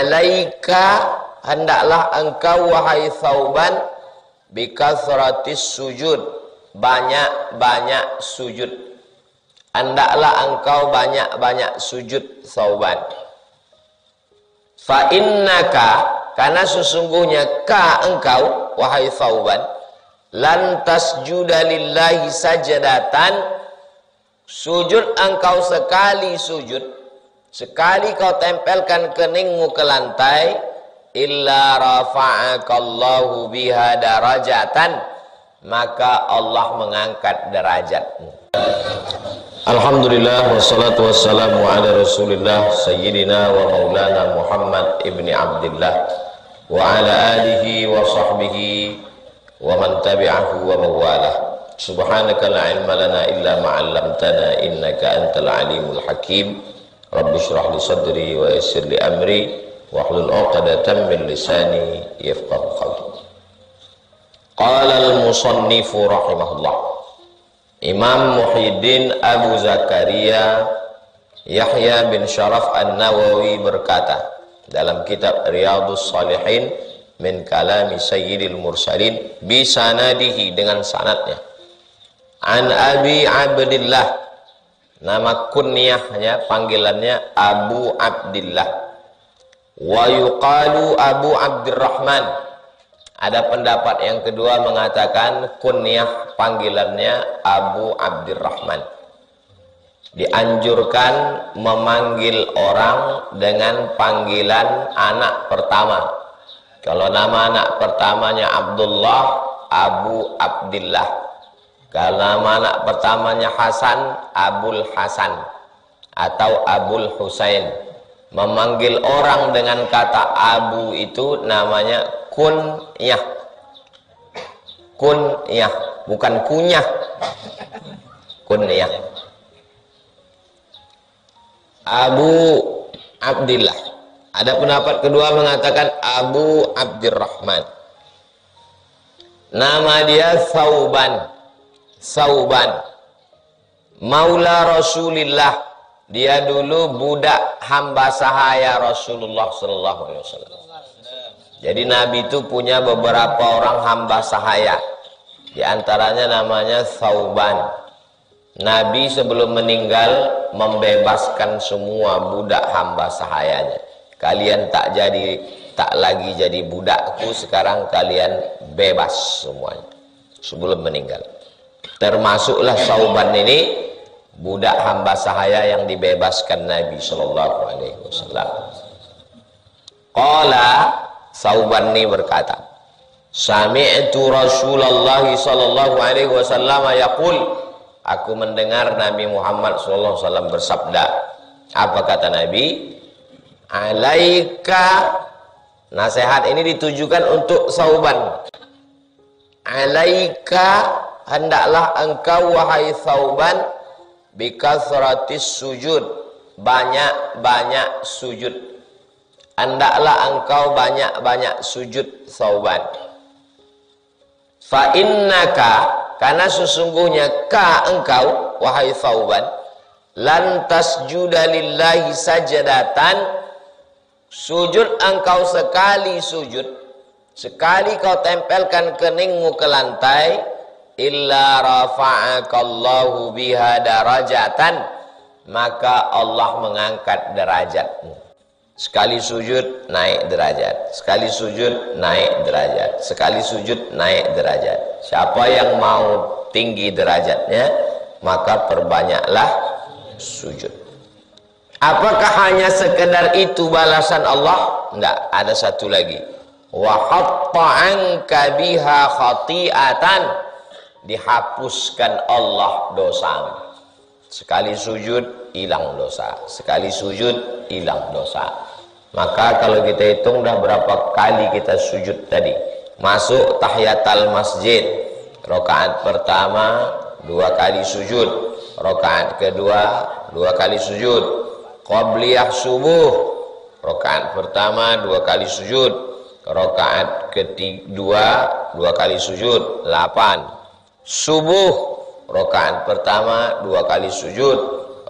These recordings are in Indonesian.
alaika, hendaklah engkau wahai Thauban, bikasratis sujud, banyak-banyak sujud. Hendaklah engkau banyak-banyak sujud Thauban. Fa innaka, karena sesungguhnya engkau wahai Thauban, lan tasjuda lillahi sajadatan, sujud engkau sekali sujud, sekali kau tempelkan keningmu ke lantai, illa rafa'akallahu biha darajatan, maka Allah mengangkat derajatmu. Alhamdulillah wassalatu wassalamu ala rasulillah sayyidina wa maulana Muhammad ibni Abdillah wa ala alihi wa sahbihi wa man tabi'ahu wa mawalah. Subhanaka la ilma lana illa ma'allamtana innaka antal alimul hakim. Rabbi shrah li sadri wa yassir li amri wahlul 'uqdatam min lisani yafqahu qawli. Qala al-musannifu rahimahullah, Imam Muhyiddin Abu Zakaria Yahya bin Sharaf An-Nawawi berkata dalam kitab Riyadhus Shalihin min kalami Sayyidil Mursalin bisanadihi, dengan sanadnya, an Abi Abdillah, nama kunyahnya, panggilannya Abu Abdillah, wa yuqalu Abu Abdurrahman. Ada pendapat yang kedua mengatakan kunyah panggilannya Abu Abdurrahman. Dianjurkan memanggil orang dengan panggilan anak pertama. Kalau nama anak pertamanya Abdullah, Abu Abdillah. Kalau nama anak pertamanya Hasan, Abul Hasan atau Abul Husain. Memanggil orang dengan kata Abu itu namanya kunyah. Kunyah, bukan kunyah. Kunyah. Abu Abdillah. Ada pendapat kedua mengatakan Abu Abdurrahman. Nama dia Thauban. Thauban. Maula Rasulillah. Dia dulu budak hamba sahaya Rasulullah sallallahu alaihi wasallam. Jadi Nabi itu punya beberapa orang hamba sahaya. Di antaranya namanya Thauban. Nabi sebelum meninggal membebaskan semua budak hamba sahayanya. Kalian tak lagi jadi budakku, sekarang kalian bebas semuanya. Sebelum meninggal. Termasuklah Thauban ini budak hamba sahaya yang dibebaskan Nabi sallallahu alaihi wasallam. Qala, Thauban ini berkata, sami'tu Rasulullah sallallahu alaihi wasallam yaqul, aku mendengar Nabi Muhammad sallallahu alaihi wasallam bersabda. Apa kata Nabi? Alaika, nasihat ini ditujukan untuk Thauban. Alaika, hendaklah engkau wahai Thauban, bikasratis sujud, banyak-banyak sujud. Hendaklah engkau banyak-banyak sujud Thauban. Fa innaka, karena sesungguhnya engkau wahai Thauban, lan tasjuda lillahi sajadatan, sujud engkau sekali sujud, sekali kau tempelkan keningmu ke lantai, illa rafa'akallahu biha darajatan, maka Allah mengangkat derajatmu. Sekali sujud naik derajat, sekali sujud naik derajat, sekali sujud naik derajat. Siapa yang mau tinggi derajatnya, maka perbanyaklah sujud. Apakah hanya sekedar itu balasan Allah? Enggak, ada satu lagi. Wa hatta anka biha khati'atan, dihapuskan Allah dosamu. Sekali sujud hilang dosa, sekali sujud hilang dosa. Maka kalau kita hitung dah berapa kali kita sujud tadi. Masuk tahiyatul masjid, rakaat pertama 2 kali sujud, rakaat kedua 2 kali sujud, qabliyah subuh, rakaat pertama 2 kali sujud, rakaat kedua 2 kali sujud, 8. Subuh, rakaat pertama 2 kali sujud,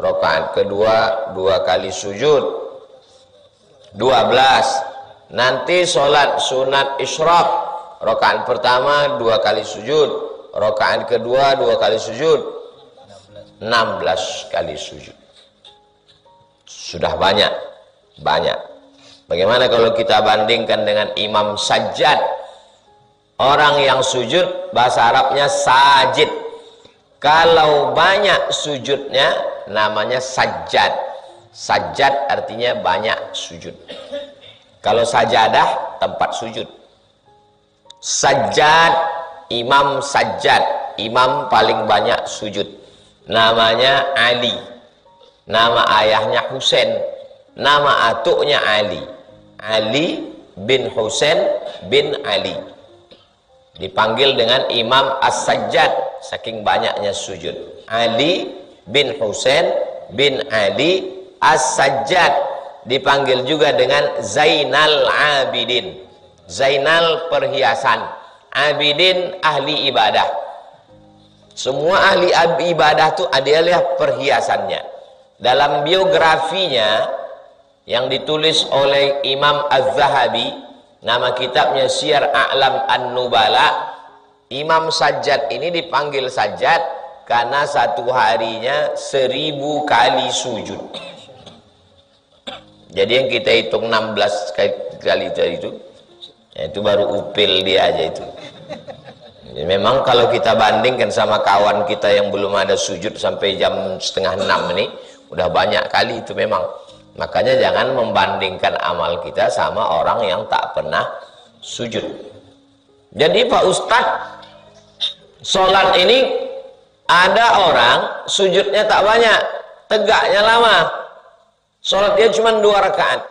rakaat kedua 2 kali sujud, 12. Nanti sholat sunat isyraq, rakaat pertama 2 kali sujud, rakaat kedua 2 kali sujud, 16 kali sujud. Sudah banyak. Bagaimana kalau kita bandingkan dengan Imam Sajjad? Orang yang sujud bahasa Arabnya sajid. Kalau banyak sujudnya namanya sajjad. Sajjad artinya banyak sujud. Kalau sajadah tempat sujud. Sajjad, Imam Sajjad, imam paling banyak sujud. Namanya Ali. Nama ayahnya Husain. Nama atuknya Ali. Ali bin Husain bin Ali. Dipanggil dengan Imam As-Sajjad saking banyaknya sujud. Ali bin Husain bin Ali As-Sajjad. Dipanggil juga dengan Zainal Abidin. Zainal perhiasan, Abidin ahli ibadah. Semua ahli ibadah itu adalah perhiasannya. Dalam biografinya yang ditulis oleh Imam Az-Zahabi, nama kitabnya Syiar A'lam An-Nubala, Imam Sajjad ini dipanggil Sajjad karena satu harinya 1000 kali sujud. Jadi yang kita hitung 16 kali itu, ya itu baru upil dia aja itu. Jadi memang kalau kita bandingkan sama kawan kita yang belum ada sujud sampai jam 5:30 ini, udah banyak kali itu memang. Makanya jangan membandingkan amal kita sama orang yang tak pernah sujud. Jadi Pak Ustadz, sholat ini ada orang sujudnya tak banyak, tegaknya lama. Sholat dia cuma 2 rakaat.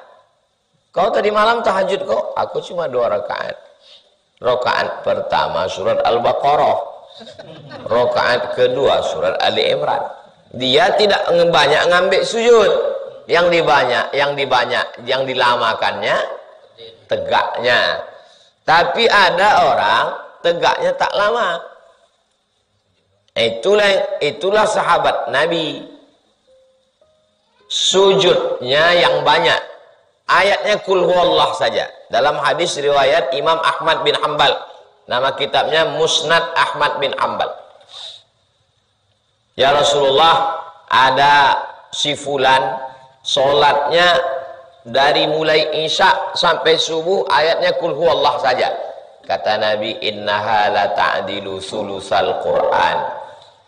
Kau tadi malam tahajud kok? Aku cuma 2 rakaat. Rakaat pertama surat Al-Baqarah, rakaat kedua surat Ali Imran. Dia tidak banyak ngambil sujud. Yang dilamakannya tegaknya. Tapi ada orang tegaknya tak lama. Itulah sahabat Nabi. Sujudnya yang banyak. Ayatnya kul huwallah saja. Dalam hadis riwayat Imam Ahmad bin Hanbal. Nama kitabnya Musnad Ahmad bin Hanbal. Ya Rasulullah, ada si fulan sholatnya dari mulai isya sampai subuh ayatnya kul huwallah saja. Kata Nabi, innaha la ta'dilu sulusal Quran.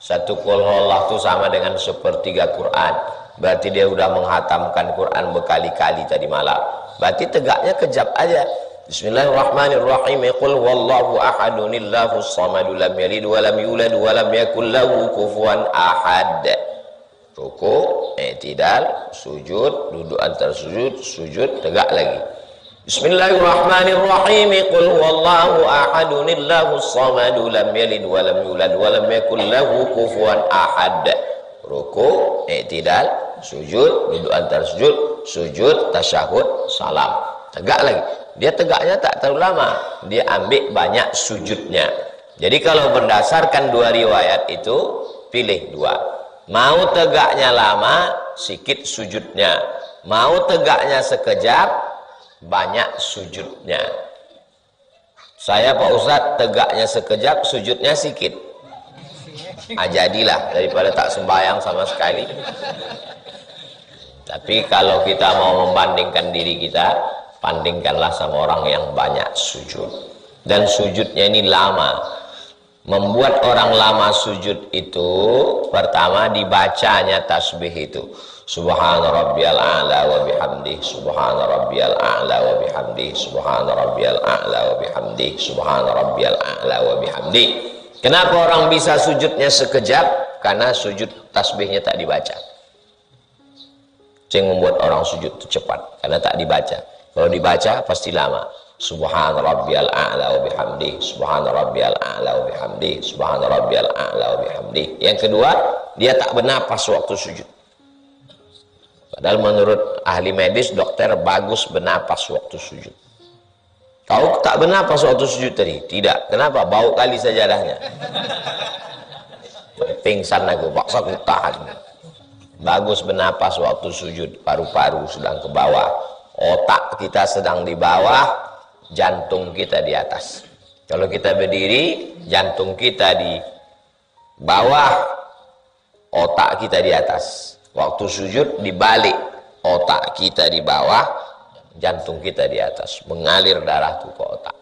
Satu kul huwallah itu sama dengan 1/3 Quran. Berarti dia sudah menghatamkan Quran berkali-kali tadi malam. Berarti tegaknya kejap aja. Bismillahirrahmanirrahim. Qul huwallahu ahadunillahus samadu lam yalid wa lam yulad wa lam yakul lahu kufuwan ahad. Ruku, i'tidal, sujud, duduk antar sujud, sujud, tegak lagi. Bismillahirrahmanirrahim. Qul huwallahu ahadunillahus samadu lam yalid wa lam yulad wa lam yakul lahu kufuwan ahad. Ruku, i'tidal, sujud, duduk antar sujud, sujud, tasyahud, salam. Tegak lagi. Dia tegaknya tak terlalu lama. Dia ambil banyak sujudnya. Jadi kalau berdasarkan 2 riwayat itu, pilih 2. Mau tegaknya lama, sikit sujudnya. Mau tegaknya sekejap, banyak sujudnya. Saya Pak Ustadz tegaknya sekejap, sujudnya sikit. Jadilah daripada tak sembahyang sama sekali. Tapi kalau kita mau membandingkan diri kita, bandingkanlah sama orang yang banyak sujud. Dan sujudnya ini lama. Membuat orang lama sujud itu, pertama dibacanya tasbih itu. Subhana rabbiyal a'la wa bihamdih, subhana rabbiyal a'la wa bihamdih, subhana rabbiyal a'la wa bihamdih, subhana rabbiyal a'la wa bihamdih. Kenapa orang bisa sujudnya sekejap? Karena sujud tasbihnya tak dibaca. Yang membuat orang sujud itu cepat, karena tak dibaca. Kalau dibaca pasti lama. Subhana rabbiyal a'la wa bihamdih, subhana rabbiyal a'la wa bihamdih, subhana rabbiyal a'la wa bihamdih. Yang kedua, dia tak bernapas waktu sujud. Padahal menurut ahli medis, dokter, bagus bernapas waktu sujud. Kau tak bernapas waktu sujud tadi? Tidak. Kenapa? Bau kali sajadahnya. Pingsan aku, paksa aku tahan. Bagus bernapas waktu sujud, paru-paru sedang ke bawah. otak kita sedang di bawah, jantung kita di atas. Kalau kita berdiri, jantung kita di bawah, otak kita di atas. Waktu sujud dibalik, otak kita di bawah, jantung kita di atas. Mengalir darah tuh ke otak.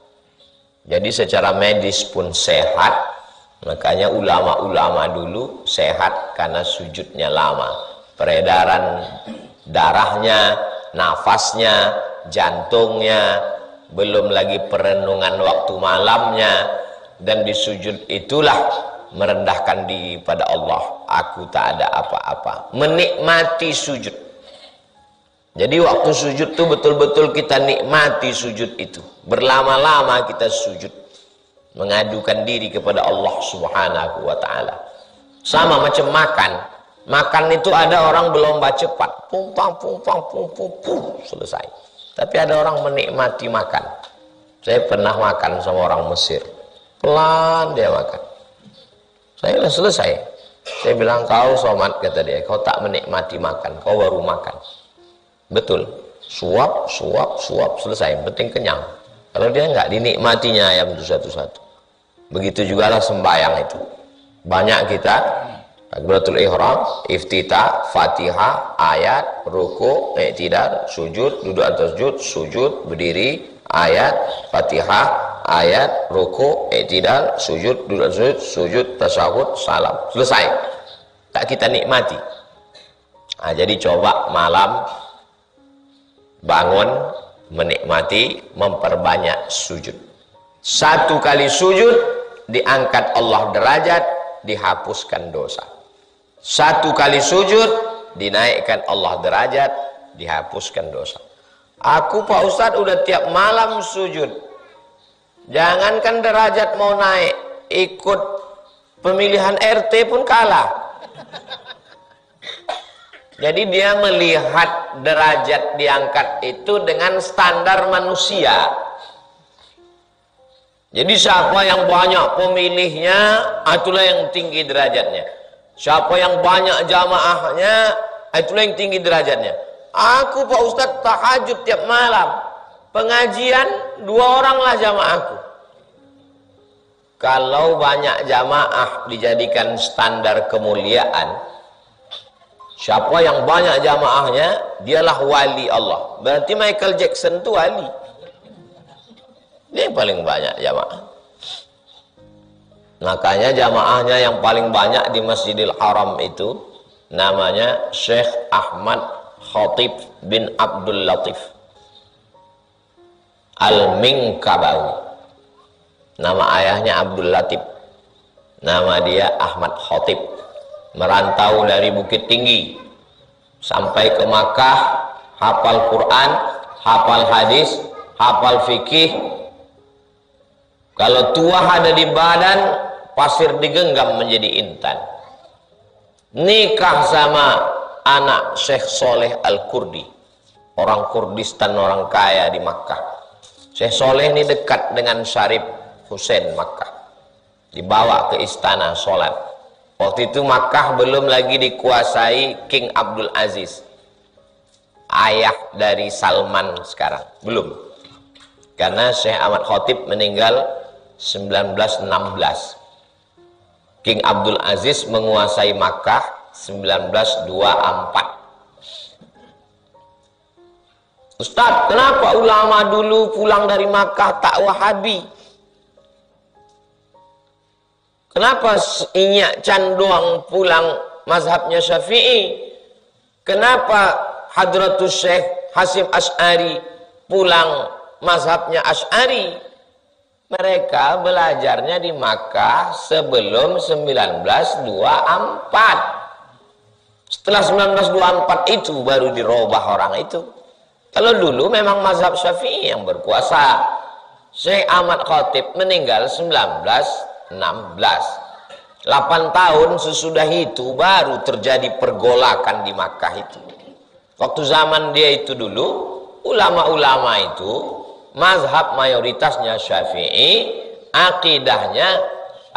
Jadi secara medis pun sehat. Makanya ulama-ulama dulu sehat karena sujudnya lama. Peredaran darahnya, nafasnya, jantungnya, belum lagi perenungan waktu malamnya. Dan di sujud itulah merendahkan diri pada Allah. Aku tak ada apa-apa. Menikmati sujud. Jadi waktu sujud itu betul-betul kita nikmati sujud itu. Berlama-lama kita sujud. Mengadukan diri kepada Allah Subhanahu wa ta'ala. Sama macam makan. Makan itu ada orang berlomba cepat. Pumpang, selesai. Tapi ada orang menikmati makan. Saya pernah makan sama orang Mesir. Pelan dia makan. Saya udah selesai. Saya bilang, kau somat, kata dia. Kau tak menikmati makan. Kau baru makan. Betul. Suap, selesai. Penting kenyang. Kalau dia enggak dinikmatinya ayam itu satu-satu. Begitu juga lah sembahyang itu. Banyak kita takbiratul ihram, iftitah, Fatihah, ayat, ruku, i'tidal, sujud, duduk atau sujud, berdiri, ayat, Fatihah, ayat, ruku, i'tidal, sujud, duduk atau sujud, tasyahud, salam. Selesai. Tak kita nikmati. Nah, jadi coba malam bangun, menikmati, memperbanyak sujud. Satu kali sujud diangkat Allah derajat, dihapuskan dosa. Satu kali sujud dinaikkan Allah derajat, dihapuskan dosa. Aku Pak Ustadz udah tiap malam sujud. Jangankan derajat mau naik, ikut pemilihan RT pun kalah. Jadi dia melihat derajat diangkat itu dengan standar manusia. Jadi siapa yang banyak pemilihnya, itulah yang tinggi derajatnya. Siapa yang banyak jamaahnya, itulah yang tinggi derajatnya. Aku Pak Ustadz tahajud tiap malam. Pengajian 2 oranglah jamaahku. Kalau banyak jamaah dijadikan standar kemuliaan, siapa yang banyak jamaahnya, dialah wali Allah. Berarti Michael Jackson itu wali. Dia yang paling banyak jamaah. Makanya jamaahnya yang paling banyak di Masjidil Haram itu namanya Syekh Ahmad Khatib bin Abdul Latif Al-Minkabawi. Nama ayahnya Abdul Latif, nama dia Ahmad Khatib. Merantau dari Bukit Tinggi sampai ke Makkah, hafal Quran, hafal hadis, hafal fikih. Kalau tuah ada di badan, pasir digenggam menjadi intan. Nikah sama anak Syekh Soleh Al-Kurdi, orang Kurdistan, orang kaya di Makkah. Syekh Soleh ini dekat dengan Syarif Hussein Makkah. Dibawa ke istana sholat. Waktu itu Makkah belum lagi dikuasai King Abdul Aziz, ayah dari Salman sekarang. Belum. Karena Syekh Ahmad Khatib meninggal 1916. King Abdul Aziz menguasai Makkah 1924. Ustadz, kenapa ulama dulu pulang dari Makkah tak Wahabi? Kenapa Inyak Can doang pulang mazhabnya Syafi'i? Kenapa Hadratus Syekh Hasim Asy'ari pulang mazhabnya Asy'ari? Mereka belajarnya di Makkah sebelum 1924. Setelah 1924 itu baru dirubah orang itu. Kalau dulu memang mazhab Syafi'i yang berkuasa. Syekh Ahmad Khatib meninggal 1916. 8 tahun sesudah itu baru terjadi pergolakan di Makkah itu. Waktu zaman dia itu dulu, ulama-ulama itu mazhab mayoritasnya Syafi'i, akidahnya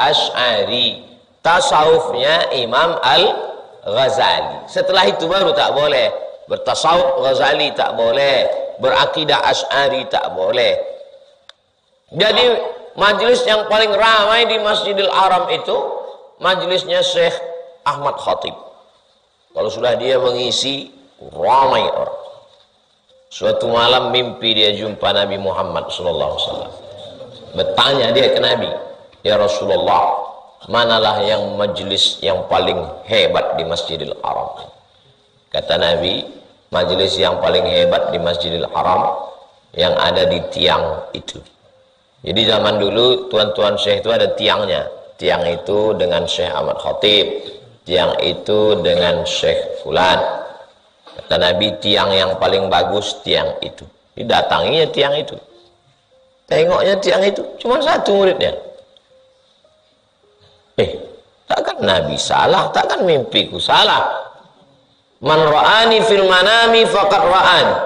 Asy'ari, tasawufnya Imam Al-Ghazali. Setelah itu baru tak boleh bertasawuf, Ghazali tak boleh, berakidah Asy'ari tak boleh. Jadi majelis yang paling ramai di Masjidil Haram itu majelisnya Syekh Ahmad Khatib. Kalau sudah dia mengisi, ramai orang. Suatu malam mimpi dia jumpa Nabi Muhammad SAW. Bertanya dia ke Nabi, ya Rasulullah, manalah yang majelis yang paling hebat di Masjidil Haram? Kata Nabi, majelis yang paling hebat di Masjidil Haram yang ada di tiang itu. Jadi zaman dulu tuan-tuan syekh itu ada tiangnya. Tiang itu dengan Syekh Ahmad Khatib, tiang itu dengan Syekh Fulan. Kata Nabi, tiang yang paling bagus tiang itu. Didatanginya tiang itu. Tengoknya tiang itu, cuma satu muridnya. Takkan Nabi salah, takkan mimpiku salah. Man ra'ani fil manami faqad ra'ani.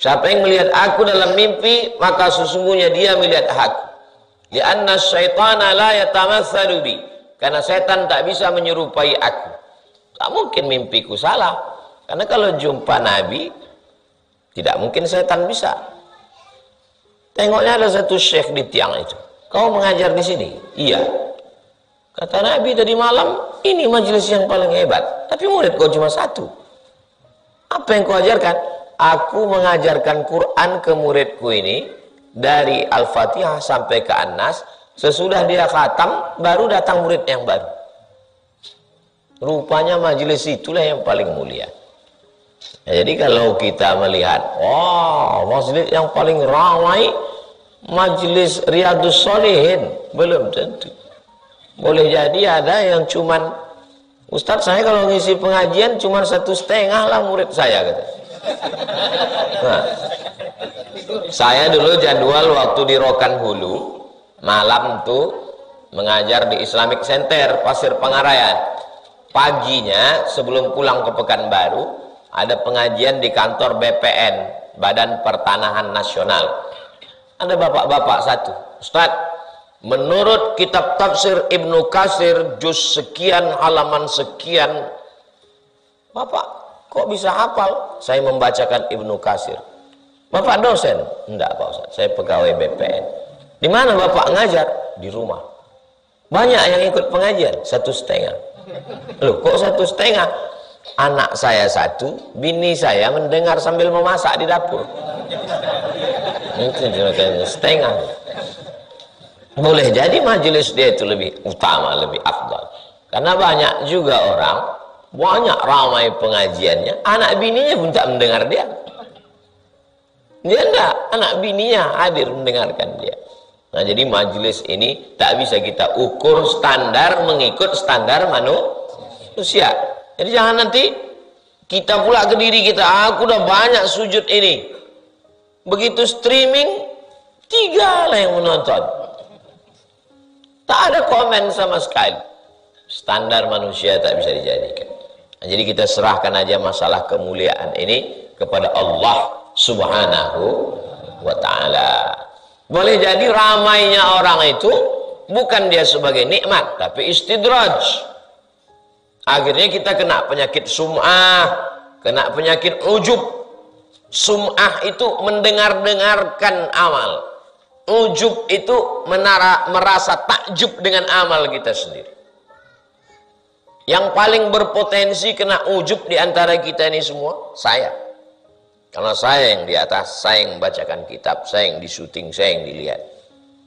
Siapa yang melihat aku dalam mimpi, maka sesungguhnya dia melihat aku. Li'anna syaitana la yatamatsalu bi. Karena setan tak bisa menyerupai aku. Tak mungkin mimpiku salah. Karena kalau jumpa Nabi, tidak mungkin setan bisa. Tengoknya ada satu syekh di tiang itu. Kau mengajar di sini? Iya. Kata Nabi tadi malam, ini majelis yang paling hebat. Tapi murid kau cuma satu. Apa yang kau ajarkan? Aku mengajarkan Quran ke muridku ini dari Al-Fatihah sampai ke An-Nas. Sesudah dia khatam, baru datang murid yang baru. Rupanya majelis itulah yang paling mulia. Nah, jadi kalau kita melihat, majelis yang paling ramai, majelis Riyadhus Shalihin, belum tentu. Boleh jadi ada yang cuman, Ustadz saya kalau ngisi pengajian cuman 1,5 lah murid saya, kata. Nah, saya dulu jadwal waktu di Rokan Hulu malam tuh mengajar di Islamic Center Pasir Pangarayan. Paginya sebelum pulang ke Pekanbaru ada pengajian di kantor BPN, Badan Pertanahan Nasional. Ada bapak-bapak satu, Ustadz, menurut kitab tafsir Ibnu Katsir juz sekian halaman sekian, Bapak kok bisa hafal? Saya membacakan Ibnu Katsir. Bapak dosen? Enggak Pak Ustaz, saya pegawai BPN. Di mana Bapak ngajar? Di rumah. Banyak yang ikut pengajian? 1,5. Loh kok 1,5? Anak saya 1, bini saya mendengar sambil memasak di dapur. Mungkin 1,5. Boleh jadi majelis dia itu lebih utama, lebih afdal. Karena banyak juga orang, banyak ramai pengajiannya, anak bininya pun tak mendengar dia. Dia enggak, anak bininya hadir mendengarkan dia. Nah jadi majelis ini tak bisa kita ukur standar mengikut standar manusia. Jadi jangan nanti kita pula ke diri kita, aku udah banyak sujud ini. Begitu streaming, 3 lah yang menonton. Tak ada komen sama sekali. Standar manusia tak bisa dijadikan. Nah, jadi kita serahkan aja masalah kemuliaan ini kepada Allah Subhanahu wa ta'ala. Boleh jadi ramainya orang itu bukan dia sebagai nikmat, tapi istidraj. Akhirnya kita kena penyakit sum'ah, kena penyakit ujub. Sum'ah itu mendengar-dengarkan amal. Ujub itu merasa takjub dengan amal kita sendiri. Yang paling berpotensi kena ujub di antara kita ini semua, saya. Karena saya yang di atas, saya yang membacakan kitab, saya yang disuting, saya yang dilihat.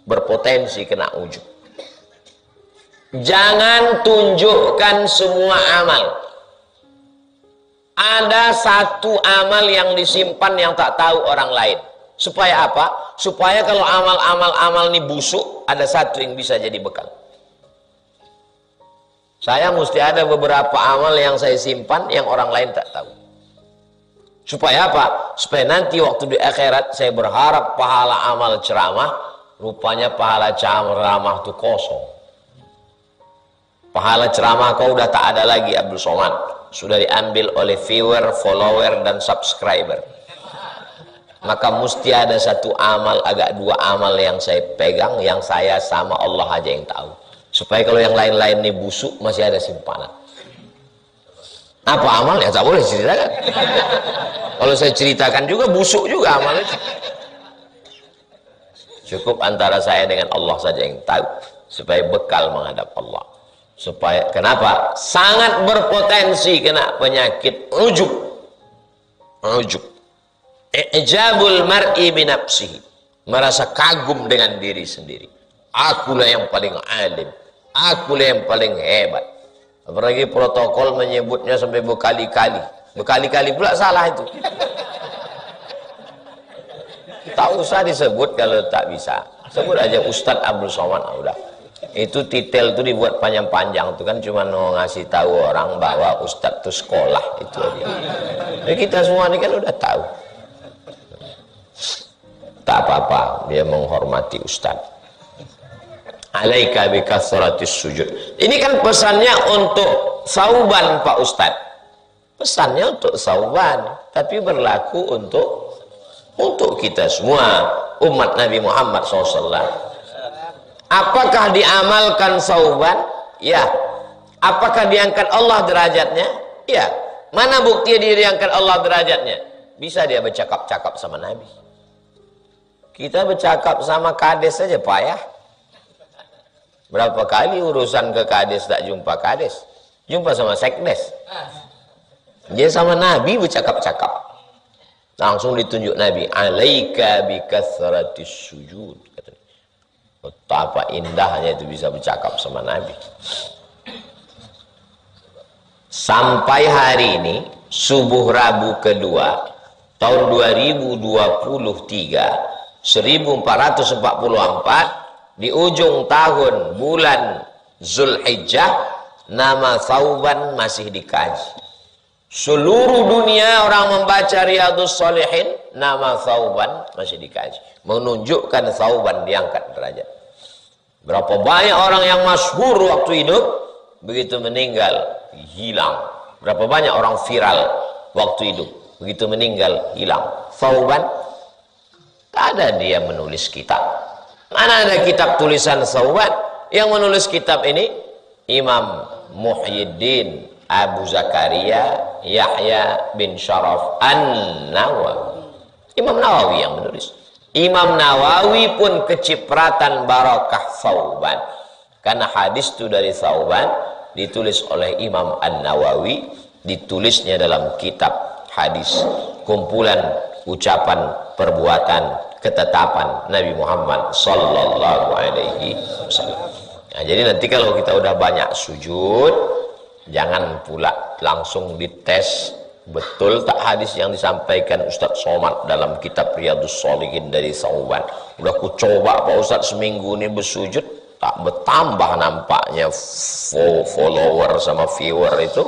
Berpotensi kena ujub. Jangan tunjukkan semua amal. Ada satu amal yang disimpan yang tak tahu orang lain. Supaya apa? Supaya kalau amal-amal ini busuk, ada satu yang bisa jadi bekal. Saya mesti ada beberapa amal yang saya simpan yang orang lain tak tahu. Supaya apa? Supaya nanti waktu di akhirat saya berharap pahala amal ceramah, rupanya pahala ceramah itu kosong. Pahala ceramah kau udah tak ada lagi Abdul Somad. Sudah diambil oleh viewer, follower, dan subscriber. Maka mesti ada satu amal, agak 2 amal yang saya pegang, yang saya sama Allah aja yang tahu. Supaya kalau yang lain-lain ini busuk, masih ada simpanan. Apa amal? Ya tak boleh ceritakan. Kalau saya ceritakan juga busuk juga amalnya. Cukup antara saya dengan Allah saja yang tahu, supaya bekal menghadap Allah. Supaya kenapa? Sangat berpotensi kena penyakit ujub. Ujub. Ijabul mar'i binafsihi. Merasa kagum dengan diri sendiri. Akulah yang paling alim. Akulah yang paling hebat. Apalagi protokol menyebutnya sampai berkali-kali. Berkali-kali pula salah itu. Tak usah disebut kalau tak bisa. Sebut aja Ustadz Abdul Somad. Udah. Itu titel itu dibuat panjang-panjang. Itu kan cuma mau ngasih tahu orang bahwa Ustadz itu sekolah. Itu aja. Jadi kita semua ini kan udah tahu. Tak apa-apa. Dia menghormati Ustadz. Alaika bi kasratis sujud. Ini kan pesannya untuk sauban Pak Ustadz. Pesannya untuk sauban. Tapi berlaku untuk kita semua umat Nabi Muhammad SAW. Apakah diamalkan sauban? Ya. Apakah diangkat Allah derajatnya? Ya. Mana bukti dia diangkat Allah derajatnya? Bisa dia bercakap-cakap sama Nabi. Kita bercakap sama kades saja payah. Berapa kali urusan ke kades tak jumpa kades? Jumpa sama sekdes. Dia sama Nabi bercakap-cakap. Langsung ditunjuk Nabi, alaika bi kathratis sujud. Betapa indahnya itu bisa bercakap sama Nabi. Sampai hari ini, subuh Rabu kedua, tahun 2023, 1444, di ujung tahun bulan Zulhijjah, nama Thauban masih dikaji. Seluruh dunia orang membaca Riyadhus Shalihin, nama Thauban masih dikaji. Menunjukkan Thauban diangkat derajat. Berapa banyak orang yang masyhur waktu hidup, begitu meninggal, hilang. Berapa banyak orang viral waktu hidup, begitu meninggal, hilang. Thauban, tak ada dia menulis kitab. Mana ada kitab tulisan Thauban? Yang menulis kitab ini, Imam Muhyiddin Abu Zakaria Yahya bin Sharaf An-Nawawi. Imam Nawawi yang menulis. Imam Nawawi pun kecipratan barakah Thauban. Karena hadis itu dari Thauban ditulis oleh Imam An-Nawawi, ditulisnya dalam kitab hadis, kumpulan ucapan, perbuatan, ketetapan Nabi Muhammad sallallahu alaihi wasallam. Nah, jadi nanti kalau kita udah banyak sujud, jangan pula langsung dites betul tak hadis yang disampaikan Ustadz Somad dalam kitab Riyadhus Shalihin dari Thauban. Udah ku coba Pak Ustadz seminggu ini bersujud, tak bertambah nampaknya follower sama viewer itu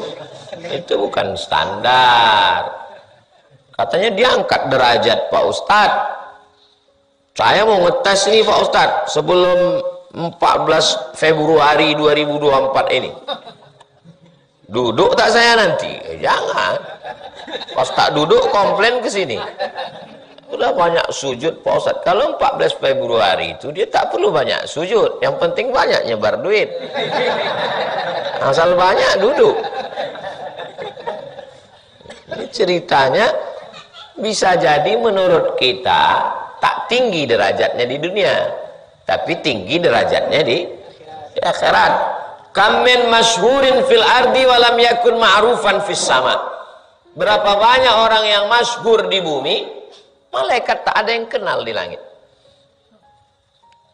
bukan standar. Katanya diangkat derajat Pak Ustadz. Saya mau ngetes ini Pak Ustadz sebelum 14 Februari 2024 ini. Duduk tak saya nanti? Jangan. Pas tak duduk komplain ke sini. Udah banyak sujud Pak Ustadz. Kalau 14 Februari itu dia tak perlu banyak sujud. Yang penting banyak nyebar duit. Asal banyak duduk. Ini ceritanya bisa jadi menurut kita tak tinggi derajatnya di dunia, tapi tinggi derajatnya di akhirat. Kam min masyhurin fil ardi walam yakun ma'rufan fis sama. Berapa banyak orang yang masyhur di bumi, malaikat tak ada yang kenal di langit.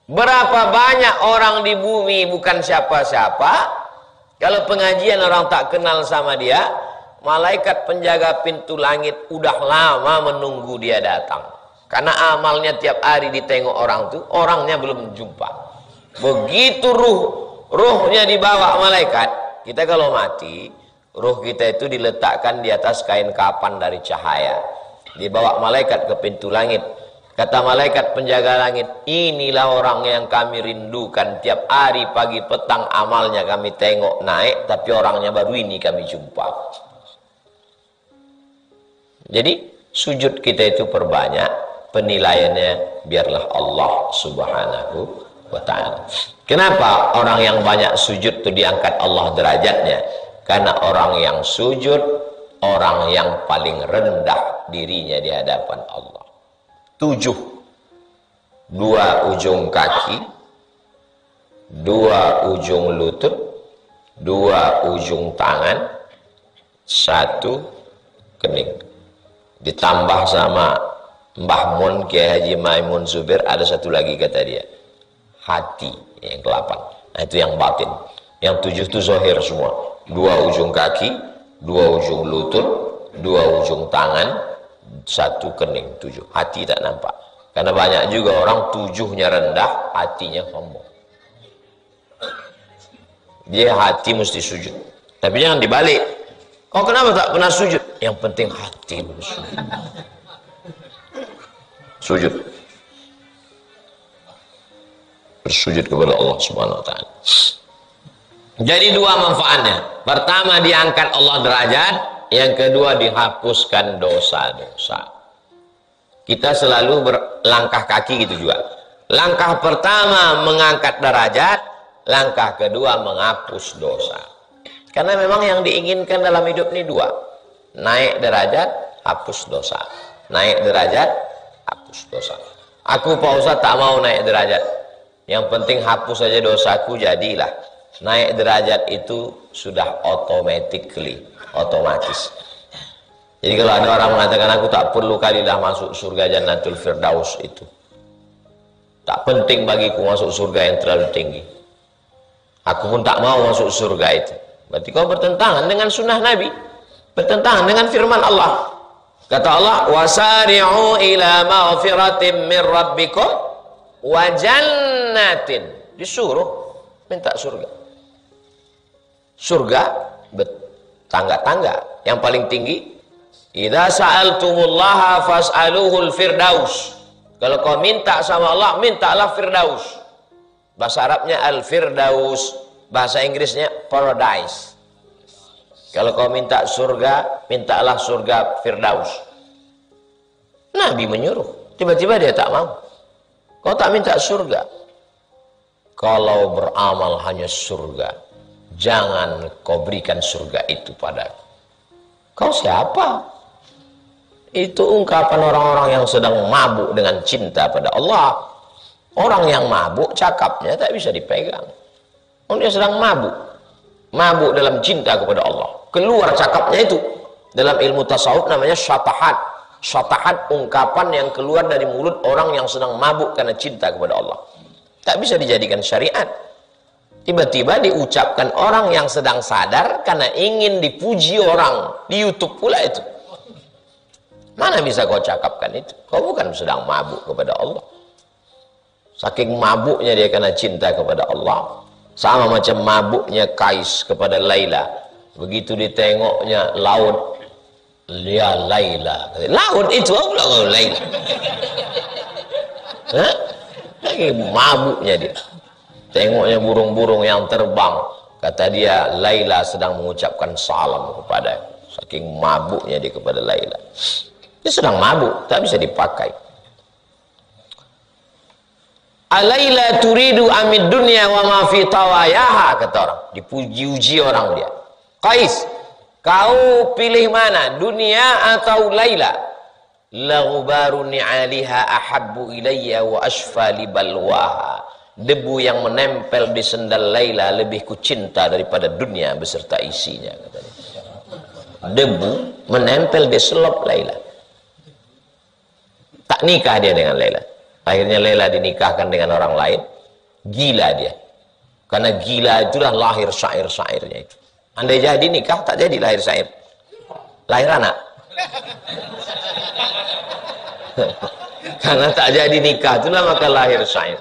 Berapa banyak orang di bumi bukan siapa-siapa, kalau pengajian orang tak kenal sama dia, malaikat penjaga pintu langit udah lama menunggu dia datang. Karena amalnya tiap hari ditengok orang tuh, orangnya belum jumpa. Begitu ruhnya dibawa malaikat, kita kalau mati, ruh kita itu diletakkan di atas kain kapan dari cahaya, dibawa malaikat ke pintu langit. Kata malaikat penjaga langit, inilah orang yang kami rindukan, tiap hari pagi petang amalnya kami tengok naik, tapi orangnya baru ini kami jumpa. Jadi sujud kita itu perbanyak, penilaiannya biarlah Allah subhanahu wa ta'ala. Kenapa orang yang banyak sujud itu diangkat Allah derajatnya? Karena orang yang sujud, orang yang paling rendah dirinya di hadapan Allah. 7. 2 ujung kaki, 2 ujung lutut, 2 ujung tangan, 1 kening. Ditambah sama Mbah Mun, Kiai Haji Maimun Zubir, ada 1 lagi kata dia, hati yang ke-8. Nah itu yang batin. Yang 7 itu zahir semua. 2 ujung kaki, 2 ujung lutut, 2 ujung tangan, 1 kening. 7. Hati tak nampak. Karena banyak juga orang 7-nya rendah, hatinya sombong. Dia hati mesti sujud. Tapi jangan dibalik. Kau kenapa tak pernah sujud? Yang penting hati sujud. Sujud. Bersujud kepada Allah Subhanahu wa taala. Jadi 2 manfaatnya. Pertama, diangkat Allah derajat, yang kedua dihapuskan dosa-dosa. Kita selalu berlangkah kaki gitu juga. Langkah pertama mengangkat derajat, langkah kedua menghapus dosa. Karena memang yang diinginkan dalam hidup ini 2. Naik derajat, hapus dosa. Naik derajat, hapus dosa. Aku Pak Ustaz tak mau naik derajat. Yang penting hapus saja dosaku, jadilah. Naik derajat itu sudah otomatis. Jadi kalau ada orang mengatakan aku tak perlu kalilah masuk surga Jannatul Firdaus itu, tak penting bagiku masuk surga yang terlalu tinggi, aku pun tak mau masuk surga itu, berarti kau bertentangan dengan sunnah Nabi, bertentangan dengan firman Allah. Kata Allah, wasari'u ila maghfiratin min rabbikum wa jannatin. Disuruh minta surga. Surga bertangga-tangga. Yang paling tinggi, idza sa'altumullaha fas'aluhul firdaus. Kalau kau minta sama Allah, mintalah firdaus. Bahasa Arabnya al-firdaus, bahasa Inggrisnya paradise. Kalau kau minta surga, mintalah surga firdaus. Nabi menyuruh, tiba-tiba dia tak mau. Kau tak minta surga. Kalau beramal hanya surga, jangan kau berikan surga itu padaku. Kau siapa? Itu ungkapan orang-orang yang sedang mabuk dengan cinta pada Allah. Orang yang mabuk, cakapnya tak bisa dipegang. Dia sedang mabuk dalam cinta kepada Allah. Keluar cakapnya itu. Dalam ilmu tasawuf namanya syatahat. Syatahat, ungkapan yang keluar dari mulut orang yang sedang mabuk karena cinta kepada Allah. Tak bisa dijadikan syariat. Tiba-tiba diucapkan orang yang sedang sadar karena ingin dipuji orang. Di YouTube pula itu. Mana bisa kau cakapkan itu? Kau bukan sedang mabuk kepada Allah. Saking mabuknya dia karena cinta kepada Allah. Sama macam mabuknya Kais kepada Laila. Begitu ditengoknya laut, ya Laila. Laut itu apa pula Laila? Saking mabuknya dia. Tengoknya burung-burung yang terbang. Kata dia, Laila sedang mengucapkan salam kepada. Saking mabuknya dia kepada Laila. Dia sedang mabuk, tak bisa dipakai. Alaila turidu amid dunya wa ma fi tawayaha, kata orang. Dipuji-uji orang dia. Qais, kau pilih mana? Dunia atau Laila? La ghubaru ni'aliha ahabbu ilayya wa ashfa li balwaha. Debu yang menempel di sendal Laila lebih kucinta daripada dunia beserta isinya, katanya. Debu menempel di selop Laila. Tak nikah dia dengan Laila. Akhirnya Laila dinikahkan dengan orang lain. Gila dia. Karena gila itulah lahir syair-syairnya itu. Andai jadi nikah, tak jadi lahir syair. Lahir anak. Karena tak jadi nikah, itulah maka lahir syair.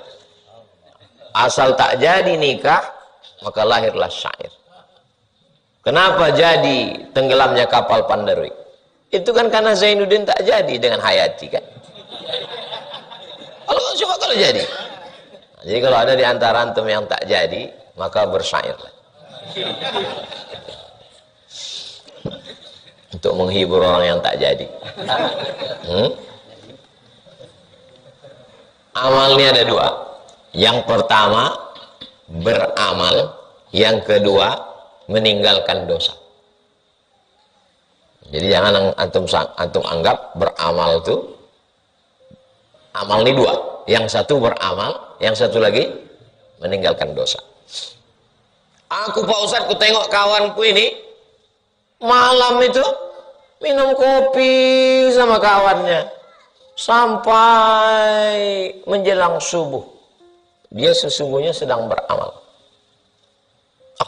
Asal tak jadi nikah, maka lahirlah syair. Kenapa jadi tenggelamnya kapal Pandarwik? Itu kan karena Zainuddin tak jadi dengan Hayati kan. Coba kalau jadi. Jadi kalau ada di antara antum yang tak jadi, maka bersyairlah. Untuk menghibur orang yang tak jadi. Amalnya ada 2. Yang pertama, beramal. Yang kedua, meninggalkan dosa. Jadi jangan antum anggap beramal itu amal ini dua. Yang satu beramal, yang satu lagi meninggalkan dosa. Aku Pak Ustadz, ku tengok kawanku ini malam itu minum kopi sama kawannya sampai menjelang subuh. Dia sesungguhnya sedang beramal.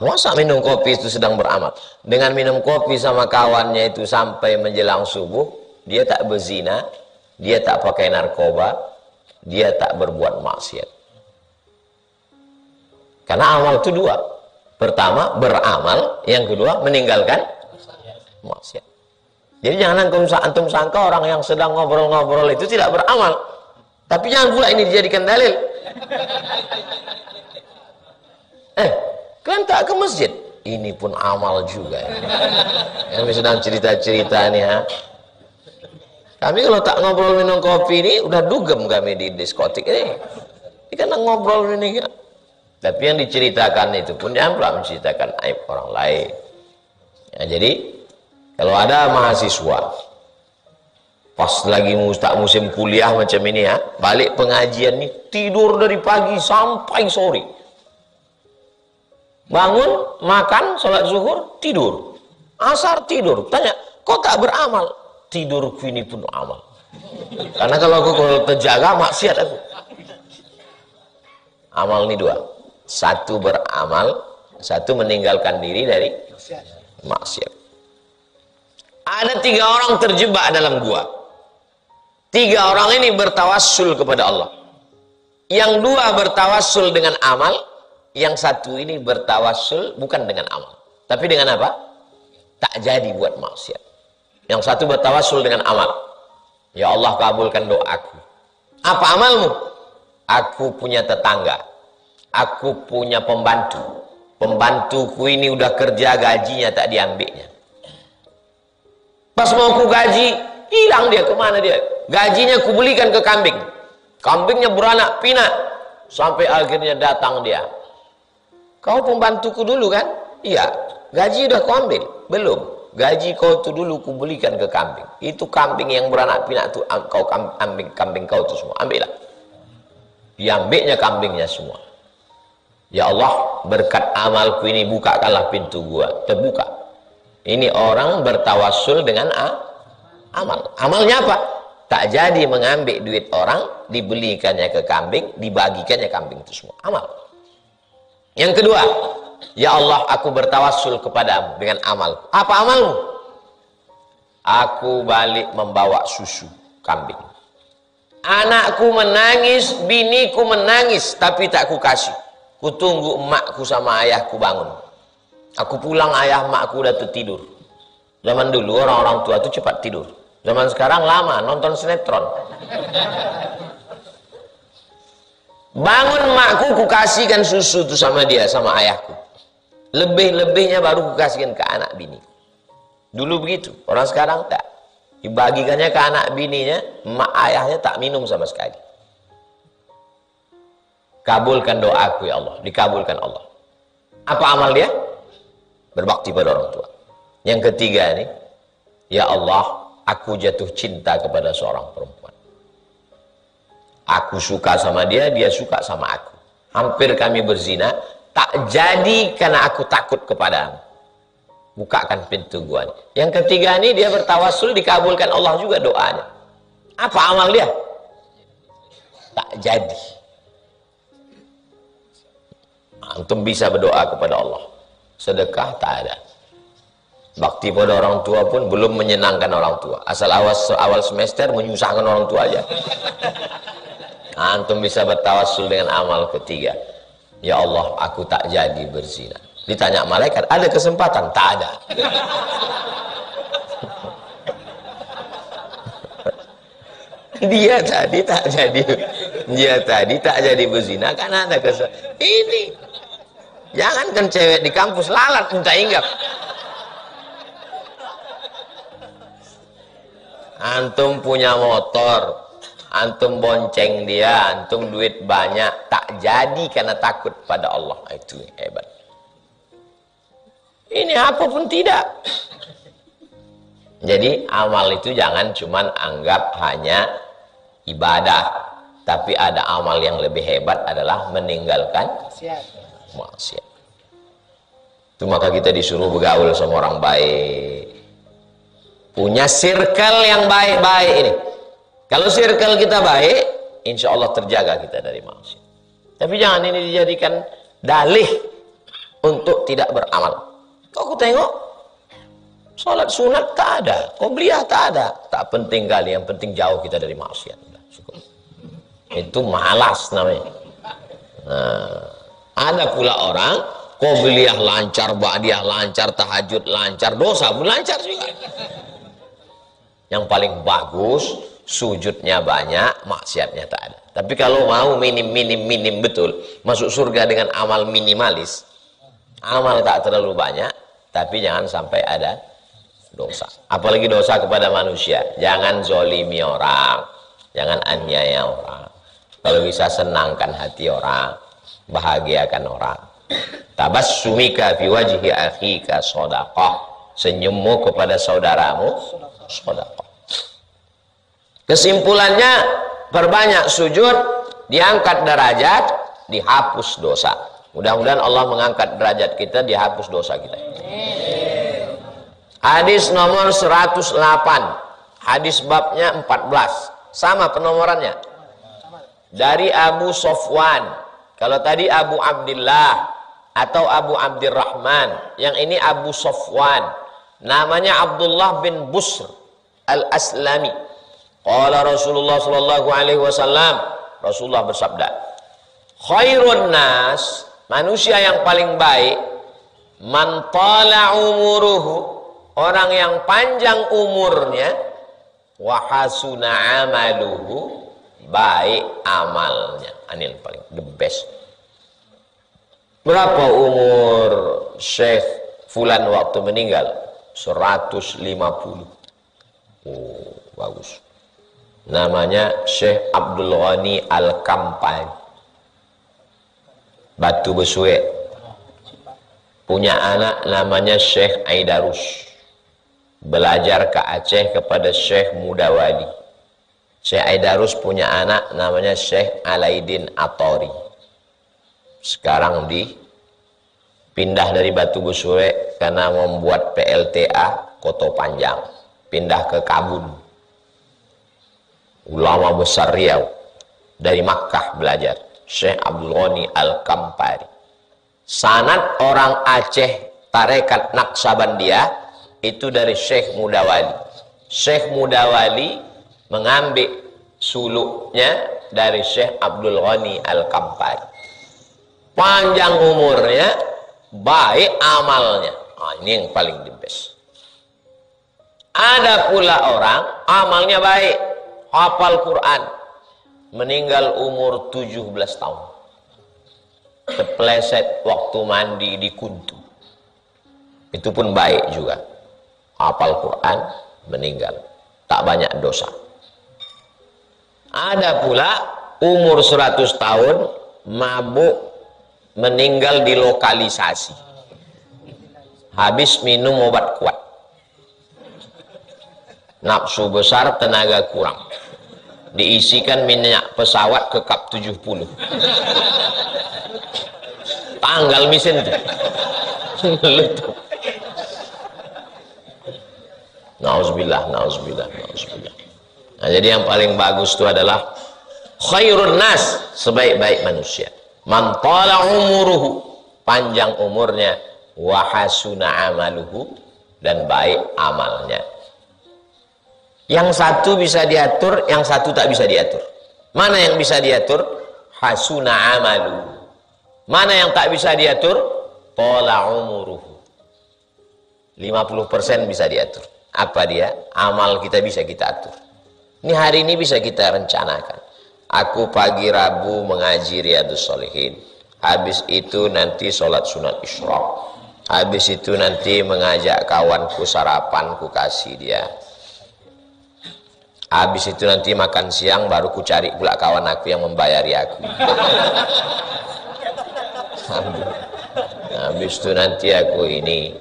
Masa minum kopi itu sedang beramal? Dengan minum kopi sama kawannya itu sampai menjelang subuh, dia tak berzina, dia tak pakai narkoba, dia tak berbuat maksiat. Karena amal itu dua. Pertama beramal, yang kedua meninggalkan maksiat. Jadi jangan antum sangka orang yang sedang ngobrol-ngobrol itu tidak beramal. Tapi jangan pula ini dijadikan dalil. Kalian tak ke masjid? Ini pun amal juga. Yang sedang cerita-cerita nih ya. Kami kalau tak ngobrol minum kopi ini udah dugem kami di diskotik ini. Ini kan ngobrol ini kan. Tapi yang diceritakan itu pun jangan pula menceritakan aib orang lain. Ya, jadi kalau ada mahasiswa pas lagi musim kuliah macam ini ya, balik pengajian nih tidur dari pagi sampai sore. Bangun, makan, sholat zuhur, tidur. Asar tidur. Tanya, kok tak beramal? Tidurku ini pun amal. Karena kalau aku terjaga maksiat aku. Amal ini dua. Satu beramal, satu meninggalkan diri dari maksiat. Ada 3 orang terjebak dalam gua. 3 orang ini bertawassul kepada Allah. Yang 2 bertawassul dengan amal. Yang 1 ini bertawassul bukan dengan amal, tapi dengan apa? Tak jadi buat maksiat. Yang 1 bertawassul dengan amal. Ya Allah, kabulkan doaku. Apa amalmu? Aku punya tetangga, aku punya pembantu. Pembantuku ini udah kerja, gajinya tak diambilnya. Pas mau ku gaji, hilang dia. Kemana dia? Gajinya ku belikan ke kambing. Kambingnya beranak pinak. Sampai akhirnya datang dia. Kau pembantuku dulu kan? Iya. Gaji udah kau ambil? Belum. Gaji kau itu dulu ku belikan ke kambing. Itu kambing yang beranak pinak itu kau ambil, kambing kau itu semua. Ambillah. Diambilnya kambingnya semua. Ya Allah, berkat amalku ini bukakanlah pintu gua. Terbuka. Ini orang bertawassul dengan amal. Amalnya apa? Tak jadi mengambil duit orang, dibelikannya ke kambing, dibagikannya kambing itu semua. Amal. Yang kedua, ya Allah, aku bertawassul kepadamu dengan amal. Apa amalmu? Aku balik membawa susu kambing. Anakku menangis, biniku menangis, tapi tak ku kasih. Ku tunggu emakku sama ayahku bangun. Aku pulang, ayah emakku udah tertidur. Zaman dulu orang-orang tua itu cepat tidur. Zaman sekarang lama nonton sinetron. Bangun emakku, ku kasihkan susu itu sama dia, sama ayahku. Lebih-lebihnya baru ku kasihkan ke anak bini. Dulu begitu, orang sekarang tak. Dibagikannya ke anak bininya, emak ayahnya tak minum sama sekali. Kabulkan doaku ya Allah, dikabulkan Allah. Apa amal dia? Berbakti pada orang tua. Yang ketiga ini, ya Allah, aku jatuh cinta kepada seorang perempuan. Aku suka sama dia, dia suka sama aku. Hampir kami berzina, tak jadi karena aku takut kepadamu. Bukakan pintu gua. Yang ketiga ini dia bertawassul, dikabulkan Allah juga doanya. Apa amal dia? Tak jadi. Antum bisa berdoa kepada Allah. Sedekah tak ada. Bakti pada orang tua pun belum menyenangkan orang tua. Asal awal semester menyusahkan orang tua aja. Antum bisa bertawassul dengan amal ketiga. Ya Allah, aku tak jadi berzina. Ditanya malaikat, ada kesempatan? Tak ada. Dia tadi tak jadi berzina karena ada kesempatan. Ini jangankan cewek di kampus lalat minta hinggap. Antum punya motor, antum bonceng dia, antum duit banyak, tak jadi karena takut pada Allah. Itu hebat. Ini apapun tidak. Jadi amal itu jangan cuman anggap hanya ibadah, tapi ada amal yang lebih hebat adalah meninggalkan maksiat. Itu maka kita disuruh bergaul sama orang baik, punya circle yang baik-baik ini. Kalau circle kita baik, insya Allah terjaga kita dari maksiat. Tapi jangan ini dijadikan dalih untuk tidak beramal. Kok aku tengok sholat sunat tak ada, qobliyah tak ada, tak penting kali, yang penting jauh kita dari maksiat. Cukup. Itu malas namanya. Nah, ada pula orang qobliyah lancar, ba'diyah lancar, tahajud lancar, dosa pun lancar juga. Yang paling bagus sujudnya banyak, maksiatnya tak ada. Tapi kalau mau minim betul, masuk surga dengan amal minimalis, amal tak terlalu banyak, tapi jangan sampai ada dosa. Apalagi dosa kepada manusia. Jangan zolimi orang, jangan aniaya orang. Kalau bisa senangkan hati orang, bahagiakan orang. Tabassumika fi wajhi akhika shadaqah. Senyummu kepada saudaramu shadaqah. Kesimpulannya, perbanyak sujud, diangkat derajat, dihapus dosa. Mudah-mudahan Allah mengangkat derajat kita, dihapus dosa kita. Hadis nomor 108, hadis babnya 14, sama penomorannya. Dari Abu Sofwan. Kalau tadi Abu Abdillah atau Abu Abdirrahman, yang ini Abu Sofwan. Namanya Abdullah bin Busr al-Aslami. Qala Rasulullah sallallahu alaihi wasallam, Rasulullah bersabda, khairun nas, manusia yang paling baik, man tala umuruhu, orang yang panjang umurnya, wa hasuna amaluhu, baik amalnya. Ini yang paling the best. Berapa umur Syekh Fulan waktu meninggal? 150. Oh, bagus. Namanya Syekh Abdul Ghani Al-Kampani, Batu Besuek. Punya anak namanya Syekh Aidarus, belajar ke Aceh kepada Syekh Mudawadi. Syekh Aidarus punya anak namanya Syekh Alaidin Atori. Sekarang pindah dari Batu Besuek karena membuat PLTA Koto Panjang, pindah ke Kabun. Ulama besar Riau, dari Makkah belajar, Syekh Abdul Ghani Al-Kampari. Sanad orang Aceh tarekat Naqsabandiyah itu dari Syekh Mudawali. Syekh Mudawali mengambil suluknya dari Syekh Abdul Ghani Al-Kampari. Panjang umurnya, baik amalnya. Ini yang paling the best. Ada pula orang amalnya baik, hafal Quran, meninggal umur 17 tahun. Kepleset waktu mandi di kuntu. Itu pun baik juga. Hafal Quran, meninggal. Tak banyak dosa. Ada pula umur 100 tahun, mabuk, meninggal di lokalisasi. Habis minum obat kuat. Nafsu besar, tenaga kurang. Diisikan minyak pesawat ke kap 70. Tanggal mesin itu. Nauzubillah, nauzubillah, nauzubillah. Nah, jadi yang paling bagus itu adalah khairun nas, sebaik-baik manusia. Man tala umuruhu, panjang umurnya, wa hasuna amaluhu, dan baik amalnya. Yang satu bisa diatur, yang satu tak bisa diatur. Mana yang bisa diatur? Hasuna amalu. Mana yang tak bisa diatur? Tola umuruhu. 50% bisa diatur. Apa dia? Amal kita bisa kita atur. Ini hari ini bisa kita rencanakan. Aku pagi Rabu mengaji Riyadhus Shalihin. Habis itu nanti sholat sunat isyraq. Habis itu nanti mengajak kawanku sarapan, ku kasih dia. Habis itu nanti makan siang, baru ku cari pula kawan aku yang membayari aku. Habis itu nanti aku ini,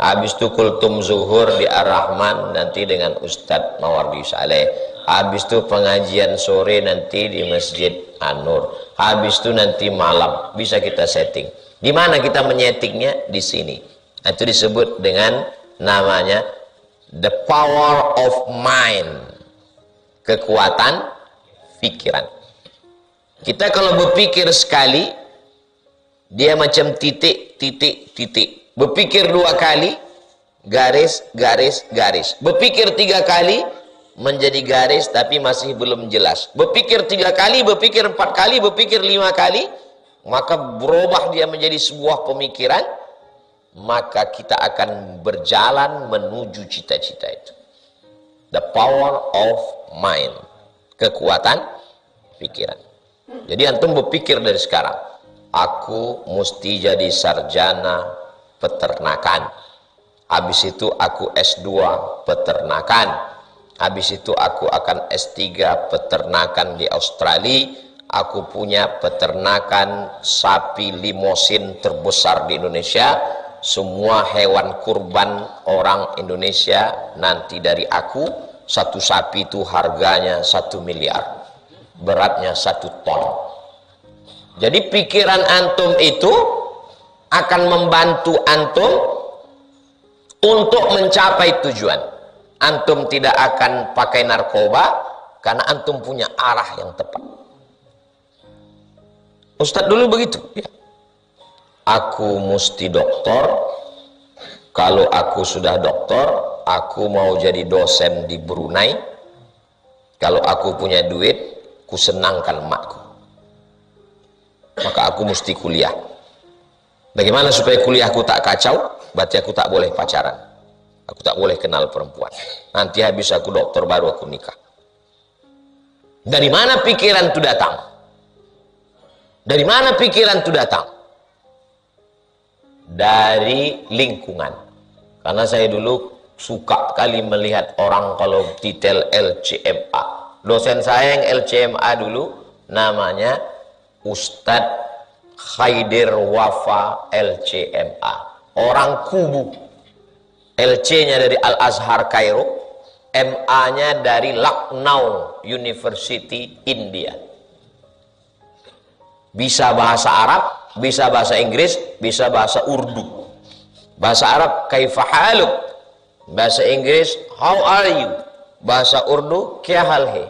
Habis itu kultum zuhur di Ar-Rahman nanti dengan Ustadz Mawardi Saleh. Habis itu pengajian sore nanti di Masjid An-Nur. Habis itu nanti malam bisa kita setting. Di mana kita menyetingnya? Di sini. Itu disebut dengan namanya the power of mind. Kekuatan pikiran. Kita kalau berpikir sekali, dia macam titik, titik, titik. Berpikir 2 kali, garis, garis, garis. Berpikir 3 kali, menjadi garis tapi masih belum jelas. Berpikir 3 kali, berpikir 4 kali, berpikir 5 kali, maka berubah dia menjadi sebuah pemikiran, maka kita akan berjalan menuju cita-cita itu. The power of mind. Kekuatan pikiran. Jadi antum berpikir dari sekarang, aku mesti jadi sarjana peternakan. Habis itu aku S2 peternakan. Habis itu aku akan S3 peternakan di Australia. Aku punya peternakan sapi limosin terbesar di Indonesia. Semua hewan kurban orang Indonesia nanti dari aku. Satu sapi itu harganya 1 miliar. Beratnya 1 ton. Jadi pikiran antum itu akan membantu antum untuk mencapai tujuan. Antum tidak akan pakai narkoba karena antum punya arah yang tepat. Ustadz dulu begitu ya. Aku mesti doktor. Kalau aku sudah doktor, aku mau jadi dosen di Brunei. Kalau aku punya duit, ku senangkan emakku. Maka aku mesti kuliah. Bagaimana supaya kuliahku tak kacau? Berarti aku tak boleh pacaran. Aku tak boleh kenal perempuan. Nanti habis aku dokter baru aku nikah. Dari mana pikiran itu datang? Dari mana pikiran itu datang? Dari lingkungan. Karena saya dulu suka kali melihat orang kalau detail LCMA. Dosen saya yang LCMA dulu namanya Ustadz Khaidir Wafa LCMA. Orang Kubu. LC-nya dari Al-Azhar Kairo, MA-nya dari Lucknow University India. Bisa bahasa Arab, bisa bahasa Inggris, bisa bahasa Urdu. Bahasa Arab kaifa haluk, bahasa Inggris how are you, bahasa Urdu kya hal hai.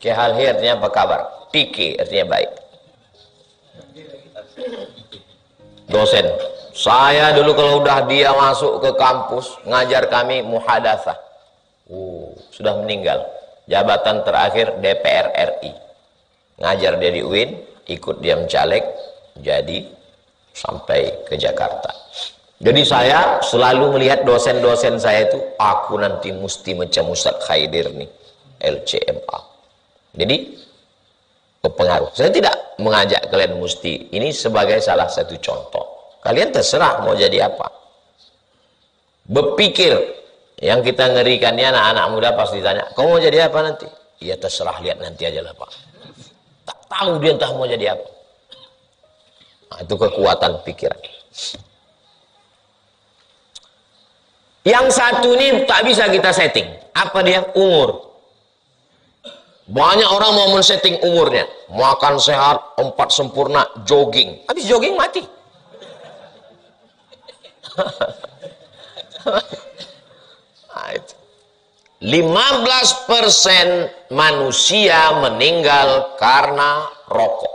Kya hal hai artinya apa kabar, tiki artinya baik. Dosen saya dulu kalau udah dia masuk ke kampus ngajar kami muhadatsah, sudah meninggal, jabatan terakhir DPR RI, ngajar dia di UIN, ikut dia mencalek jadi sampai ke Jakarta. Jadi saya selalu melihat dosen-dosen saya itu, aku nanti mesti macam Ustadz Khaidir nih, LCMA. Jadi berpengaruh. Saya tidak mengajak kalian mesti, ini sebagai salah satu contoh. Kalian terserah mau jadi apa. Berpikir, yang kita ngerikannya anak-anak muda pasti ditanya, kamu mau jadi apa nanti? Ya terserah, lihat nanti aja lah Pak. Tak tahu dia entah mau jadi apa. Nah, itu kekuatan pikiran. Yang satu ini tak bisa kita setting. Apa dia? Umur. Banyak orang mau men-setting umurnya. Makan sehat, 4 sempurna, jogging. Habis jogging mati. 15% manusia meninggal karena rokok.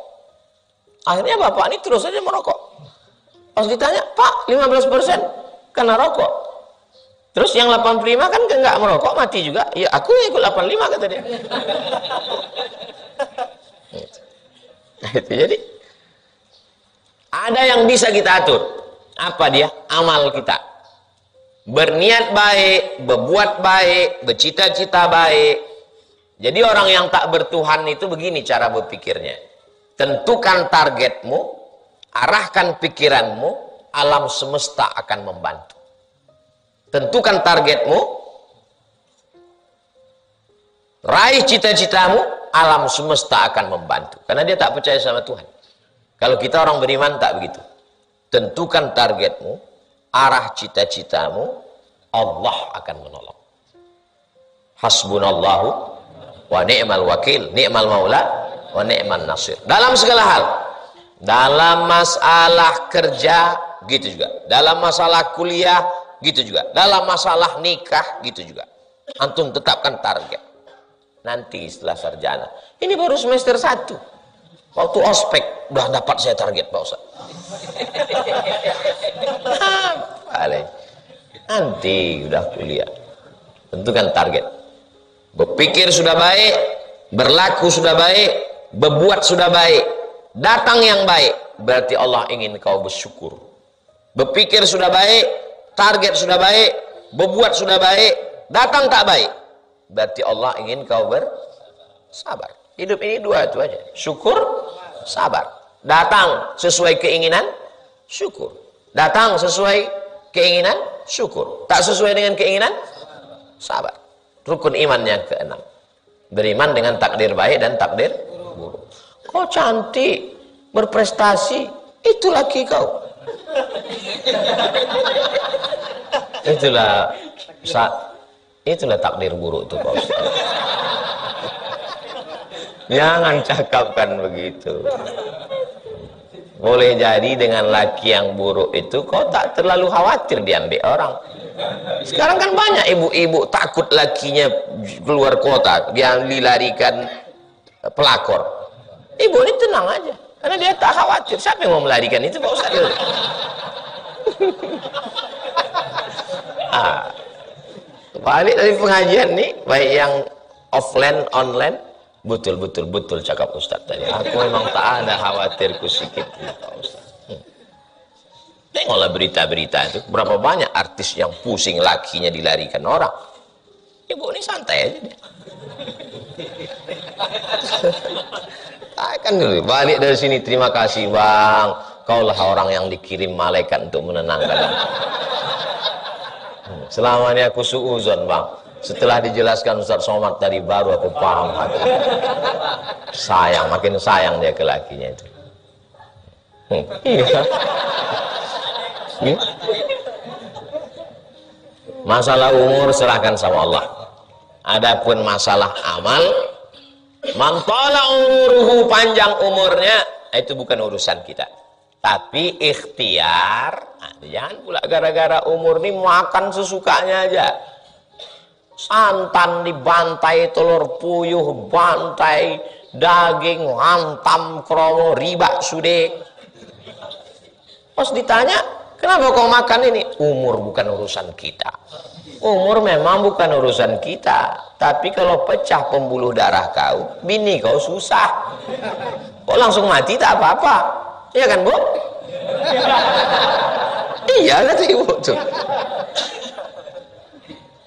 Akhirnya bapak ini terus saja merokok. Pas ditanya, Pak, 15% karena rokok. Terus yang 85 kan nggak merokok, mati juga. Ya aku ikut 85 kata dia. Jadi ada yang bisa kita atur. Apa dia? Amal kita. Berniat baik, berbuat baik, bercita-cita baik. Jadi orang yang tak bertuhan itu begini cara berpikirnya. Tentukan targetmu, arahkan pikiranmu, alam semesta akan membantu. Tentukan targetmu, raih cita-citamu, alam semesta akan membantu. Karena dia tak percaya sama Tuhan. Kalau kita orang beriman tak begitu. Tentukan targetmu, arah cita-citamu, Allah akan menolong. Hasbunallahu wa ni'mal wakil, ni'mal maula wa ni'man nasir. Dalam segala hal, dalam masalah kerja gitu juga, dalam masalah kuliah gitu juga, dalam masalah nikah gitu juga. Antum tetapkan target. Nanti setelah sarjana, ini baru semester 1, waktu ospek udah dapat saya target Pak Ustaz. Nanti udah kuliah, tentukan target. Berpikir sudah baik, berlaku sudah baik, berbuat sudah baik, datang yang baik, berarti Allah ingin kau bersyukur. Berpikir sudah baik, target sudah baik, berbuat sudah baik, datang tak baik, berarti Allah ingin kau bersabar. Hidup ini dua itu aja, syukur, sabar. Datang sesuai keinginan, syukur. Datang sesuai keinginan, syukur. Tak sesuai dengan keinginan, sabar. Rukun iman yang keenam, beriman dengan takdir baik dan takdir buruk. Kau cantik, berprestasi, itu laki kau. Itulah takdir buruk itu Pak Ustaz. Jangan cakapkan begitu. Boleh jadi dengan laki yang buruk itu kau tak terlalu khawatir diambil orang. Sekarang kan banyak ibu-ibu takut lakinya keluar kota, dia dilarikan pelakor. Ibu ini tenang aja, karena dia tak khawatir. Siapa yang mau melarikan itu Pak Ustaz? Balik dari pengajian nih, baik yang offline, online, betul cakap Ustaz tadi. Aku memang tak ada khawatirku sedikit Pak Ustaz. Tengoklah berita-berita itu, berapa banyak artis yang pusing lakinya dilarikan orang. Ibu ini santai aja dia. Akan dulu balik dari sini, terima kasih Bang, kaulah orang yang dikirim malaikat untuk menenangkan aku. Selama ini aku suuzon Bang, setelah dijelaskan Ustaz Somad tadi baru aku paham hati. Sayang, makin sayang dia ke lakinya itu. Masalah umur serahkan sama Allah. Adapun masalah amal, man tala umuruhu, panjang umurnya, itu bukan urusan kita. Tapi ikhtiar, jangan pula gara-gara umur ini makan sesukanya aja. Santan dibantai, telur puyuh bantai, daging hantam kromo, riba sude. Pas ditanya, kenapa kau makan ini? Umur bukan urusan kita. Umur memang bukan urusan kita. Tapi kalau pecah pembuluh darah kau, bini kau susah. Kok langsung mati tak apa-apa. Iya kan Bu? Iya kata ibu tuh.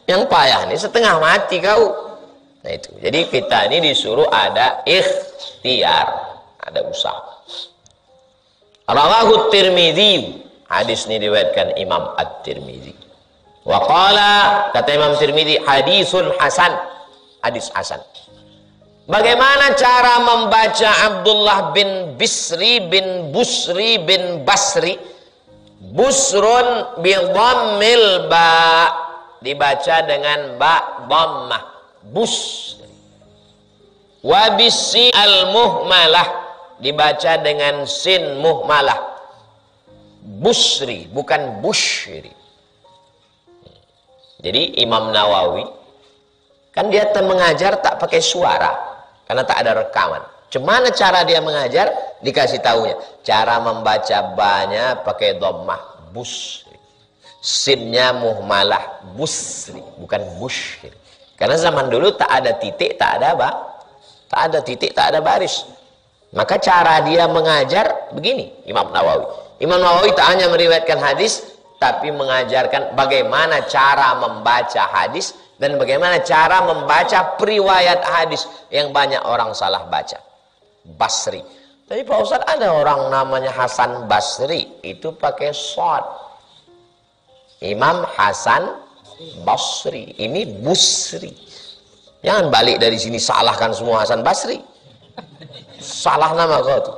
Yang payah nih setengah mati kau. Nah itu. Jadi kita ini disuruh ada ikhtiar, ada usaha. Rawahu Tirmidzi. Hadis ini diriwayatkan Imam At-Tirmidzi. Wa qala, kata Imam Tirmidzi, hadisun hasan. Hadis hasan. Bagaimana cara membaca Abdullah bin Bisri bin Busri bin Basri? Busrun bi dhammil ba, dibaca dengan ba dhammah, Busri. Wa bisi al muhmalah, dibaca dengan sin muhmalah, Busri, bukan Bushri. Jadi Imam Nawawi kan dia mengajar tak pakai suara karena tak ada rekaman. Cemana cara dia mengajar? Dikasih tahunya cara membaca banyak pakai dhammah, Busri. Sinnya muhmalah, Busri, bukan Bushri. Karena zaman dulu tak ada titik, tak ada apa? Tak ada titik, tak ada baris. Maka cara dia mengajar begini, Imam Nawawi. Imam Nawawi tak hanya meriwayatkan hadis, tapi mengajarkan bagaimana cara membaca hadis dan bagaimana cara membaca periwayat hadis yang banyak orang salah baca. Basri. Tapi Pak Ustaz, ada orang namanya Hasan Basri, itu pakai shad. Imam Hasan Basri, ini Busri. Jangan balik dari sini salahkan semua Hasan Basri. Salah nama kau tuh.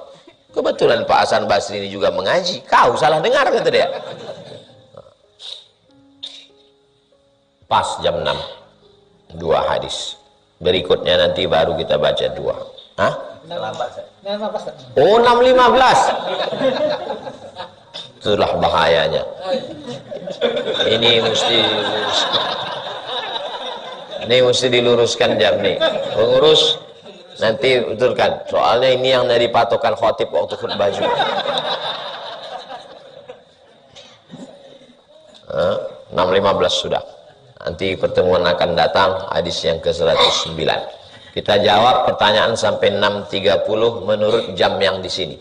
Kebetulan Pak Hasan Basri ini juga mengaji. Kau salah dengar kata dia. Pas jam 6. 2 hadis. Berikutnya nanti baru kita baca 2. Hah? 6.15. Oh, 6.15. Itulah bahayanya. Ini mesti diluruskan jam nih. Pengurus nanti betulkan. Soalnya ini yang dari patokan khotib waktu khutbah juga. 6.15 sudah. Nanti pertemuan akan datang hadis yang ke-109. Kita jawab pertanyaan sampai 6.30 menurut jam yang di sini.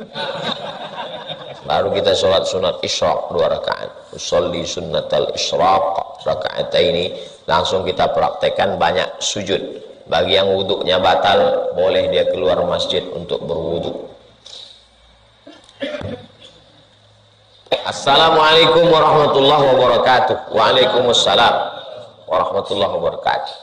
Baru kita sholat sunat isyraq 2 rakaat. Usolli sunnatal isyraq raka'ataini. Langsung kita praktekkan banyak sujud. Bagi yang wuduknya batal, boleh dia keluar masjid untuk berwuduk. Assalamualaikum warahmatullahi wabarakatuh. Waalaikumsalam warahmatullahi wabarakatuh.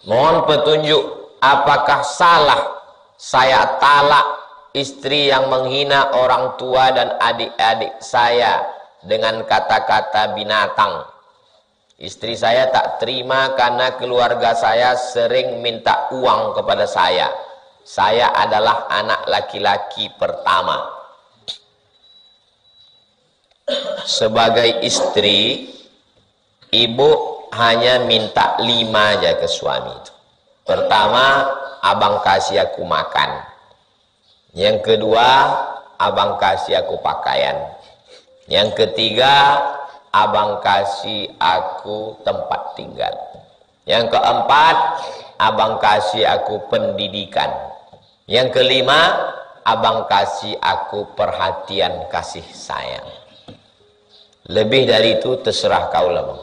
Mohon petunjuk, apakah salah saya talak istri yang menghina orang tua dan adik-adik saya dengan kata-kata binatang? Istri saya tak terima karena keluarga saya sering minta uang kepada saya. Saya adalah anak laki-laki pertama. Sebagai istri, ibu hanya minta 5 aja ke suami itu. Pertama, abang kasih aku makan. Yang kedua, abang kasih aku pakaian. Yang ketiga, abang kasih aku tempat tinggal. Yang keempat, abang kasih aku pendidikan. Yang kelima, abang kasih aku perhatian kasih sayang. Lebih dari itu terserah kau lah, Bang.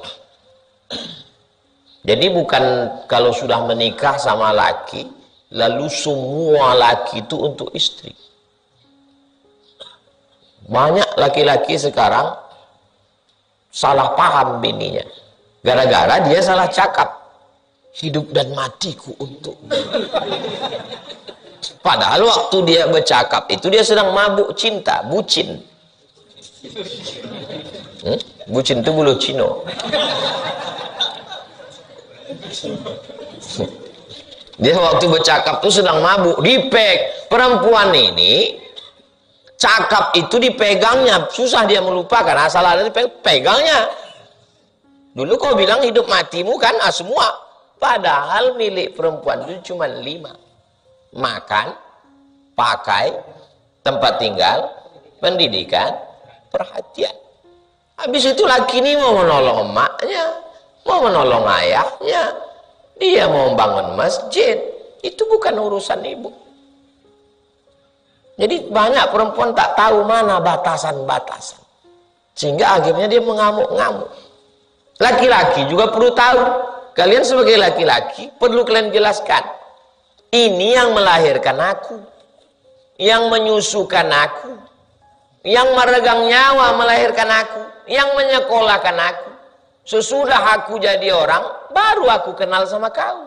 Jadi bukan kalau sudah menikah sama laki, lalu semua laki itu untuk istri. Banyak laki-laki sekarang salah paham bininya. Gara-gara dia salah cakap. Hidup dan matiku untuk. Padahal waktu dia bercakap itu dia sedang mabuk cinta, bucin. Bucin itu bulu Cino. Dia waktu bercakap tuh sedang mabuk, dipek. Perempuan ini cakap itu dipegangnya, susah dia melupakan, asal ada dipegangnya. Dulu kau bilang hidup matimu kan, semua. Padahal milik perempuan itu cuma 5. Makan, pakai, tempat tinggal, pendidikan, perhatian. Habis itu laki ini mau menolong emaknya, mau menolong ayahnya, dia mau bangun masjid. Itu bukan urusan ibu. Jadi banyak perempuan tak tahu mana batasan-batasan, sehingga akhirnya dia mengamuk-ngamuk. Laki-laki juga perlu tahu. Kalian sebagai laki-laki perlu kalian jelaskan, ini yang melahirkan aku, yang menyusukan aku, yang meregang nyawa melahirkan aku, yang menyekolahkan aku. Sesudah aku jadi orang, baru aku kenal sama kau.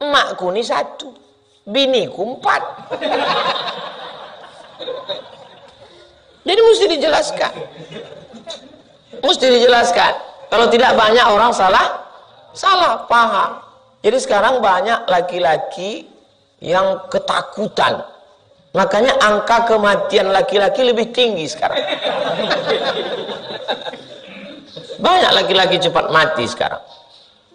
Emakku ini 1, biniku 4. Jadi mesti dijelaskan. Mesti dijelaskan. Kalau tidak banyak orang salah paham. Jadi sekarang banyak laki-laki yang ketakutan. Makanya angka kematian laki-laki lebih tinggi sekarang. Banyak laki-laki cepat mati sekarang.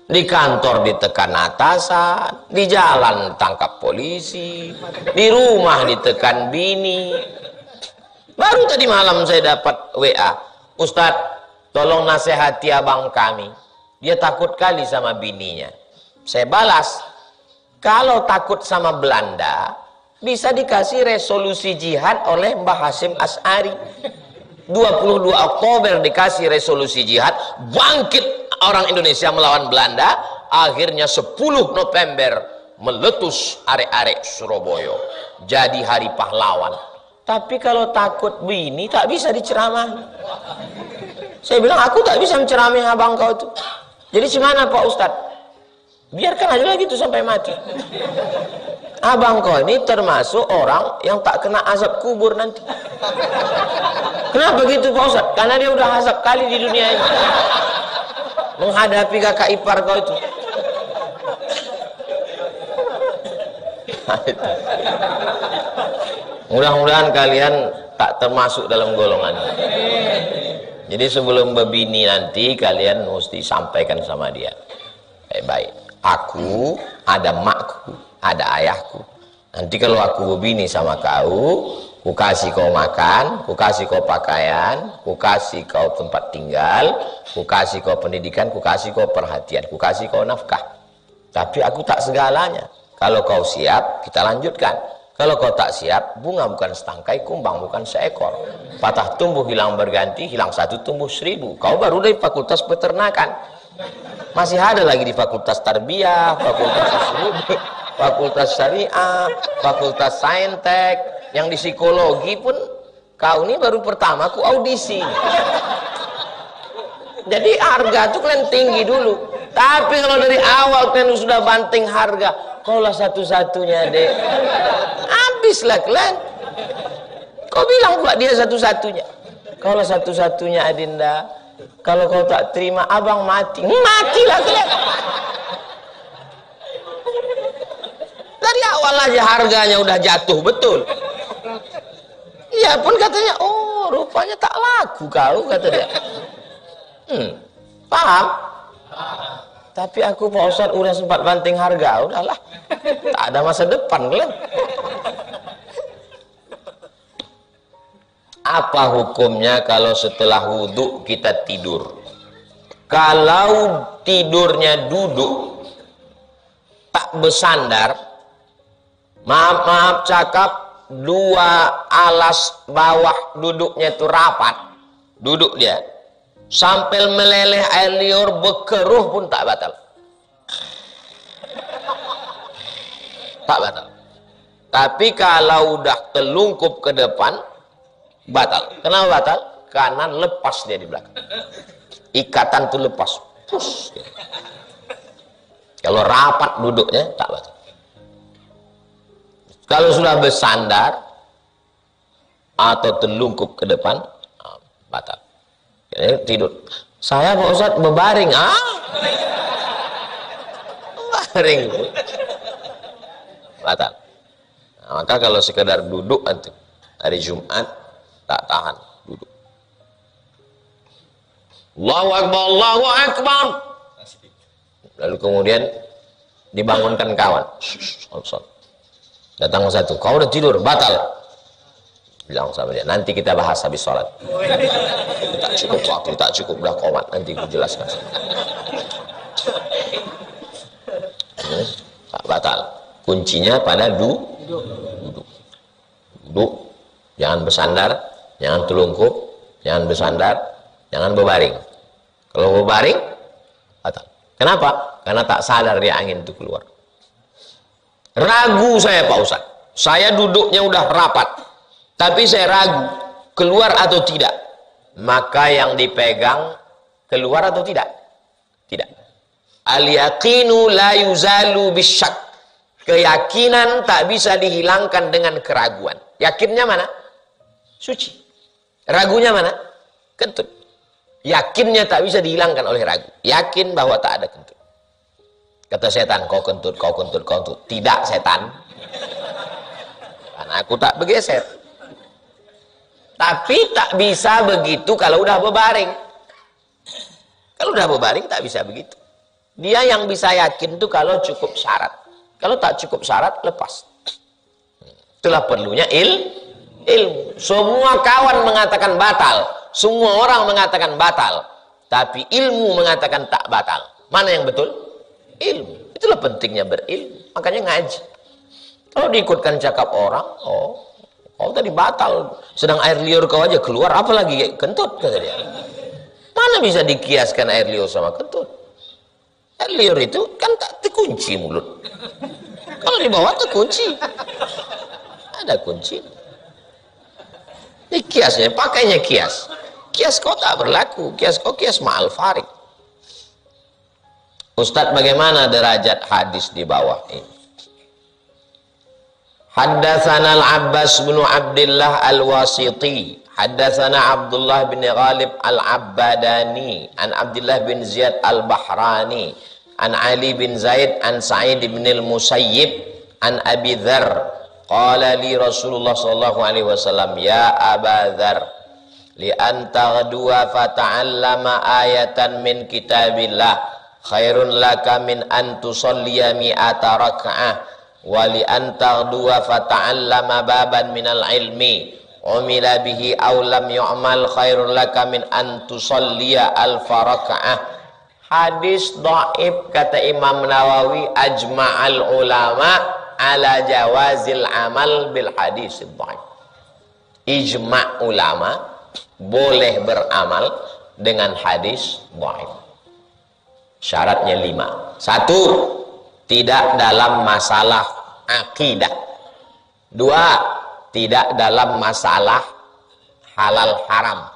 Di kantor ditekan atasan, di jalan tangkap polisi, di rumah ditekan bini. Baru tadi malam saya dapat WA, Ustadz, tolong nasihati abang kami. Dia takut kali sama bininya. Saya balas, kalau takut sama Belanda, bisa dikasih resolusi jihad oleh Mbah Hasyim Asy'ari. 22 Oktober dikasih resolusi jihad, bangkit orang Indonesia melawan Belanda. Akhirnya 10 November meletus arek-arek Surabaya, jadi hari pahlawan. Tapi kalau takut bini tak bisa diceramah. Saya bilang, aku tak bisa menceramai abang kau itu. Jadi gimana Pak Ustadz? Biarkan aja lagi itu sampai mati. Abang kau ini termasuk orang yang tak kena azab kubur nanti. Kenapa gitu Pak Ustadz? Karena dia udah azab kali di dunia ini. menghadapi kakak ipar kau itu. Mudah-mudahan kalian tak termasuk dalam golongan. Jadi sebelum berbini nanti kalian mesti sampaikan sama dia baik-baik. Aku ada makku, ada ayahku. Nanti kalau aku berbini sama kau, ku kasih kau makan, ku kasih kau pakaian, ku kasih kau tempat tinggal, ku kasih kau pendidikan, ku kasih kau perhatian, ku kasih kau nafkah. Tapi aku tak segalanya. Kalau kau siap, kita lanjutkan. Kalau kau tak siap, bunga bukan setangkai, kumbang bukan seekor. Patah tumbuh hilang berganti, hilang satu tumbuh 1000. Kau baru dari fakultas peternakan. Masih ada lagi di fakultas tarbiyah, fakultas astronomi, fakultas syariah, fakultas saintek, yang di psikologi pun kau ini baru pertama ku audisi. Jadi harga tuh kalian tinggi dulu. Tapi kalau dari awal kalian sudah banting harga, kaulah satu-satunya dek. Habislah kalian. Kau bilang pula dia satu-satunya. Kaulah satu-satunya Adinda. Kalau kau tak terima abang mati. Matilah kalian. Dari awal aja harganya udah jatuh betul. Iya pun katanya, oh rupanya tak laku kau, kata dia. Paham? Tapi aku Pak Ustadz udah sempat banting harga, udahlah, tak ada masa depan kalian. Apa hukumnya kalau setelah wudhu kita tidur? Kalau tidurnya duduk, tak bersandar, maaf cakap, dua alas bawah duduknya itu rapat, duduk dia sampai meleleh air liur berkeruh pun tak batal. Tak batal. Tapi kalau udah telungkup ke depan batal. Kenapa batal? Karena lepas dia di belakang. Ikatan tuh lepas. Push. Kalau rapat duduknya tak batal. Kalau sudah bersandar atau telungkup ke depan batal. Tidur. Saya Pak Ustadz berbaring. Baring. Batal. Nah, maka kalau sekedar duduk antum hari Jumat tak tahan duduk. Allahu Akbar, Allahu Akbar. Lalu kemudian dibangunkan kawan. Datang satu, kau udah tidur, batal. Bilang sama dia, nanti kita bahas habis sholat. Tak cukup waktu, tak cukup dah komat, nanti aku jelaskan. Tak batal. Kuncinya pada duduk. Duduk, jangan bersandar, jangan telungkup, jangan bersandar, jangan berbaring. Kalau berbaring, batal. Kenapa? Karena tak sadar dia angin itu keluar. Ragu saya Pak Ustadz, saya duduknya udah rapat, tapi saya ragu keluar atau tidak. Maka yang dipegang keluar atau tidak? Tidak. Al-yaqinu la yuzalu bisyak. Keyakinan tak bisa dihilangkan dengan keraguan. Yakinnya mana? Suci. Ragunya mana? Kentut. Yakinnya tak bisa dihilangkan oleh ragu. Yakin bahwa tak ada kentut. Kata setan, kau kentut, kau kentut, kau kentut. Tidak setan. Karena aku tak bergeser. Tapi tak bisa begitu kalau udah berbaring. Kalau udah berbaring tak bisa begitu. Dia yang bisa yakin itu kalau cukup syarat. Kalau tak cukup syarat, lepas. Itulah perlunya ilmu. Semua kawan mengatakan batal. Semua orang mengatakan batal. Tapi ilmu mengatakan tak batal. Mana yang betul? Ilmu. Itulah pentingnya berilmu. Makanya ngaji. Kalau diikutkan cakap orang, oh tadi batal. Sedang air liur kau aja keluar, apalagi kentut, kata dia. Mana bisa dikiaskan air liur sama kentut? Air liur itu kan tak terkunci mulut. Kalau di bawah terkunci. Ada kunci. Ini kiasnya, pakainya kias. Kias kau tak berlaku. Kias kau kias ma'al farik. Ustadz, bagaimana derajat hadis di bawah ini? Haddatsana Al-Abbas bin Abdullah Al-Wasiti Haddatsana Abdullah bin Ghalib al-Abbadani an Abdullah bin Ziyad al-Bahrani an Ali bin Zaid an Sa'id bin al-Musayyib an Abi Dzar qala li Rasulullah sallallahu alaihi wasallam ya Aba Dzar li an taghduwa fata'allama ayatan min kitabillah khairun laka min an tusalliya mi'ata raka'ah wa li an taghduwa fata'allama baban minal ilmi umila bihi aw lam yu'mal khairun laka min an tusalliya alfa raka'ah. Hadis dhaif kata Imam Nawawi, ajma'al ulama ala jawazil amal bil hadis dhaif. Ijma' ulama boleh beramal dengan hadis dhaif. Syaratnya 5. 1. Tidak dalam masalah akidah. 2. Tidak dalam masalah halal haram.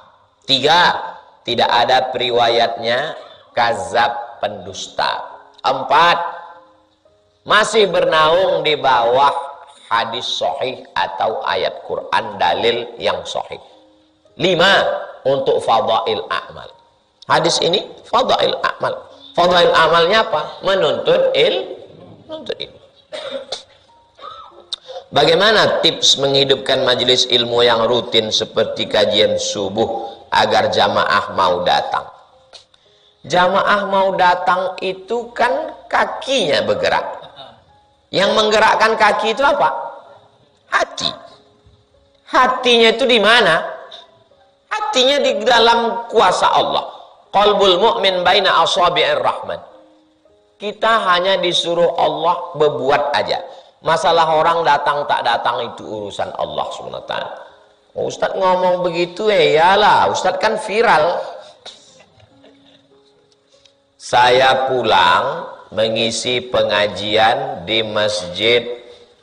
3. Tidak ada periwayatnya kazab pendusta. 4. Masih bernaung di bawah hadis sahih atau ayat Quran dalil yang sahih. 5. Untuk fadail a'mal. Hadis ini fadail a'mal. Fadail amalnya apa? Menuntut ilmu. Bagaimana tips menghidupkan majelis ilmu yang rutin seperti kajian subuh agar jamaah mau datang? Jamaah mau datang itu kan kakinya bergerak. Yang menggerakkan kaki itu apa? Hati. Hatinya itu di mana? Hatinya di dalam kuasa Allah. Qalbul mu'min baina asabi'ir rahman. Kita hanya disuruh Allah berbuat aja. Masalah orang datang tak datang itu urusan Allah SWT. Ustadz ngomong begitu yalah, Ustadz kan viral. Saya pulang mengisi pengajian di Masjid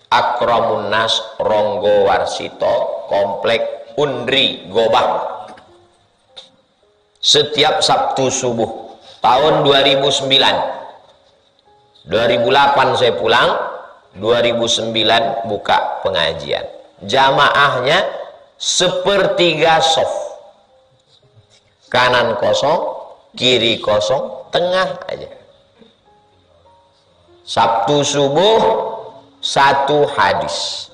Akramun Nas Ronggo Warsito, Komplek Undri Gobang. Setiap Sabtu subuh tahun 2009. 2008 saya pulang, 2009 buka pengajian. Jamaahnya sepertiga soft. Kanan kosong, kiri kosong, tengah aja. Sabtu subuh 1 hadis.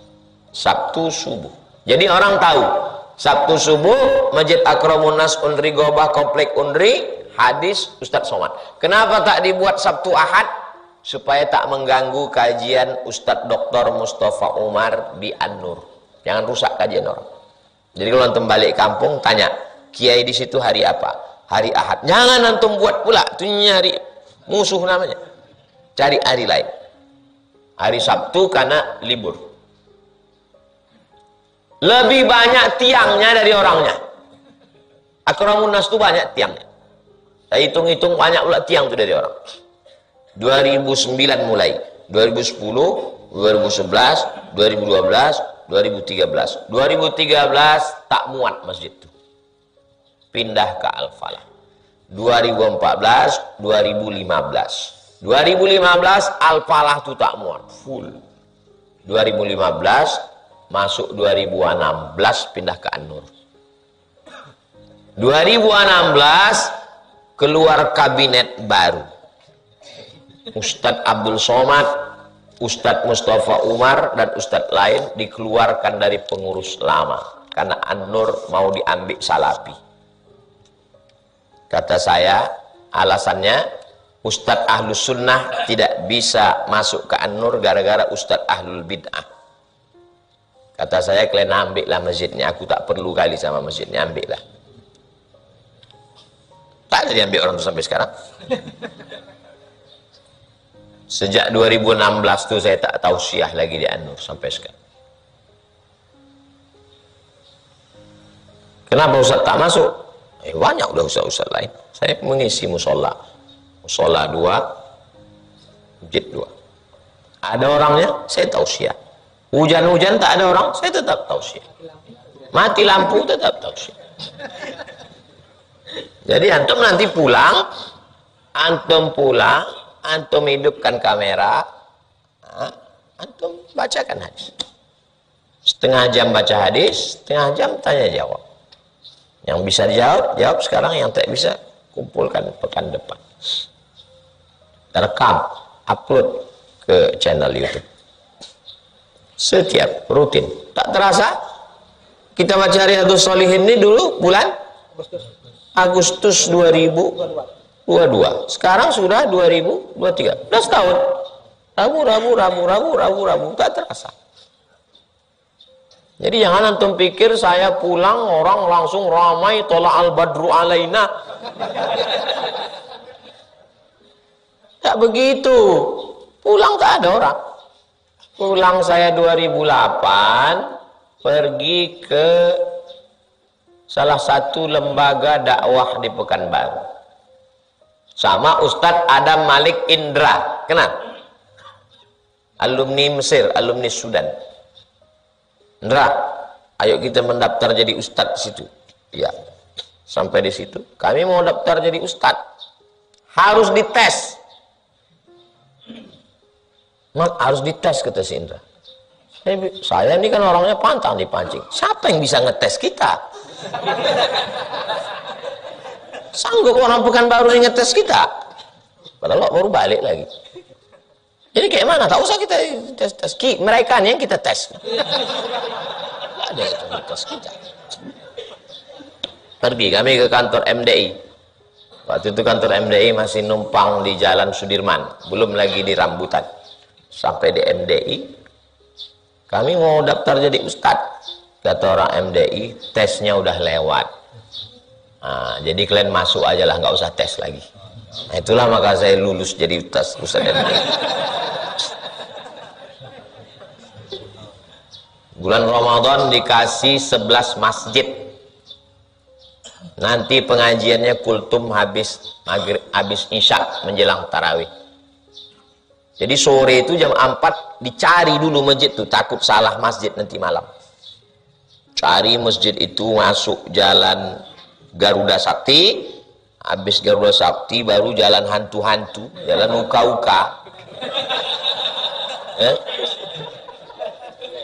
Sabtu subuh. Jadi orang tahu, Sabtu subuh Masjid Akramun Nas Undri Gobah Komplek Undri, hadis Ustadz Somad. Kenapa tak dibuat Sabtu Ahad? Supaya tak mengganggu kajian Ustadz Dr. Mustafa Umar di An-Nur. Jangan rusak kajian orang. Jadi kalau antum balik kampung tanya, kiai di situ hari apa? Hari Ahad. Jangan antum buat pula, itu nyari musuh namanya. Cari hari lain. Hari Sabtu karena libur. Lebih banyak tiangnya dari orangnya. Akramun Nas itu banyak tiangnya. Saya hitung-hitung banyak pula tiang itu dari orang. 2009 mulai, 2010, 2011, 2012, 2013. 2013 tak muat masjid itu. Pindah ke Al-Falah. 2014, 2015. 2015 Al-Falah itu tak muat, full. 2015 masuk 2016 pindah ke An-Nur. 2016 keluar kabinet baru. Ustadz Abdul Somad, Ustadz Mustafa Umar, dan Ustadz lain dikeluarkan dari pengurus lama karena An-Nur mau diambil Salafi. Kata saya, alasannya Ustadz Ahlus Sunnah tidak bisa masuk ke An-Nur gara-gara Ustadz Ahlul Bid'ah. Kata saya, kalian ambillah masjidnya, aku tak perlu kali sama masjidnya, ambillah. Tak ada diambil orang itu sampai sekarang. Sejak 2016 tuh saya tak tausiah lagi di An-Nur sampai sekarang. Kenapa Ustaz tak masuk? Banyak udah Ustaz lain. Saya mengisi musola. Musola 2, masjid 2. Ada orangnya, saya tausiah. Hujan-hujan tak ada orang, saya tetap tausiah. Mati lampu tetap tausiah. Jadi antum nanti pulang, antum hidupkan kamera, antum bacakan hadis. Setengah jam baca hadis, setengah jam tanya jawab. Yang bisa dijawab, jawab sekarang. Yang tak bisa, kumpulkan pekan depan. Rekam, upload ke channel YouTube. Setiap rutin. Tak terasa, kita baca Riyadhus Shalihin ini dulu bulan Agustus 2022. Sekarang sudah 2023. Udah setahun. Rabu. Tak terasa. Jadi jangan antum pikir saya pulang orang langsung ramai tola'al badru alaina. Tak begitu. Pulang tak ada orang. Pulang saya 2008 pergi ke salah satu lembaga dakwah di Pekanbaru sama Ustadz Adam Malik Indra. Kenal? Alumni Mesir, alumni Sudan. Indra, ayo kita mendaftar jadi Ustadz di situ. Ya, sampai di situ. Kami mau daftar jadi Ustadz. Harus dites. Harus dites, kata si Indra. Saya ini kan orangnya pantang dipancing. Siapa yang bisa ngetes kita? Sanggup orang Pekanbaru yang ngetes kita? Padahal baru balik lagi. Jadi kayak mana? Tak usah kita tes. Mereka nih yang kita tes. Tidak ada yang tes kita. Pergi kami ke kantor MDI. Waktu itu kantor MDI masih numpang di Jalan Sudirman. Belum lagi di Rambutan. Sampai di MDI. Kami mau daftar jadi Ustadz. Kata orang MDI, tesnya udah lewat. Nah, jadi kalian masuk aja lah, nggak usah tes lagi. Nah, itulah maka saya lulus jadi Ustadz MDI. Bulan Ramadan dikasih 11 masjid. Nanti pengajiannya kultum habis maghrib, habis isya menjelang tarawih. Jadi sore itu jam 4 dicari dulu masjid tuh, takut salah masjid nanti malam. Cari masjid itu, masuk jalan Garuda Sakti, habis Garuda Sakti baru jalan hantu-hantu, jalan uka-uka.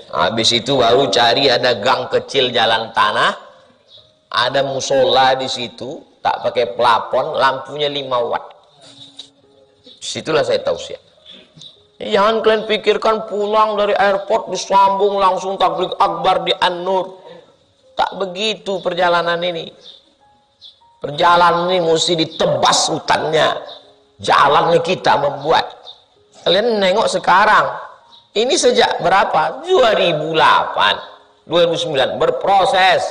Habis itu baru cari ada gang kecil jalan tanah, ada musola di situ, tak pakai plafon, lampunya 5 watt. Situlah saya tausiah. Jangan kalian pikirkan pulang dari airport disambung langsung tabligh akbar di An-Nur. Tak begitu perjalanan ini. Perjalanan ini mesti ditebas hutannya. Jalannya kita membuat. Kalian nengok sekarang. Ini sejak berapa? 2008, 2009 berproses.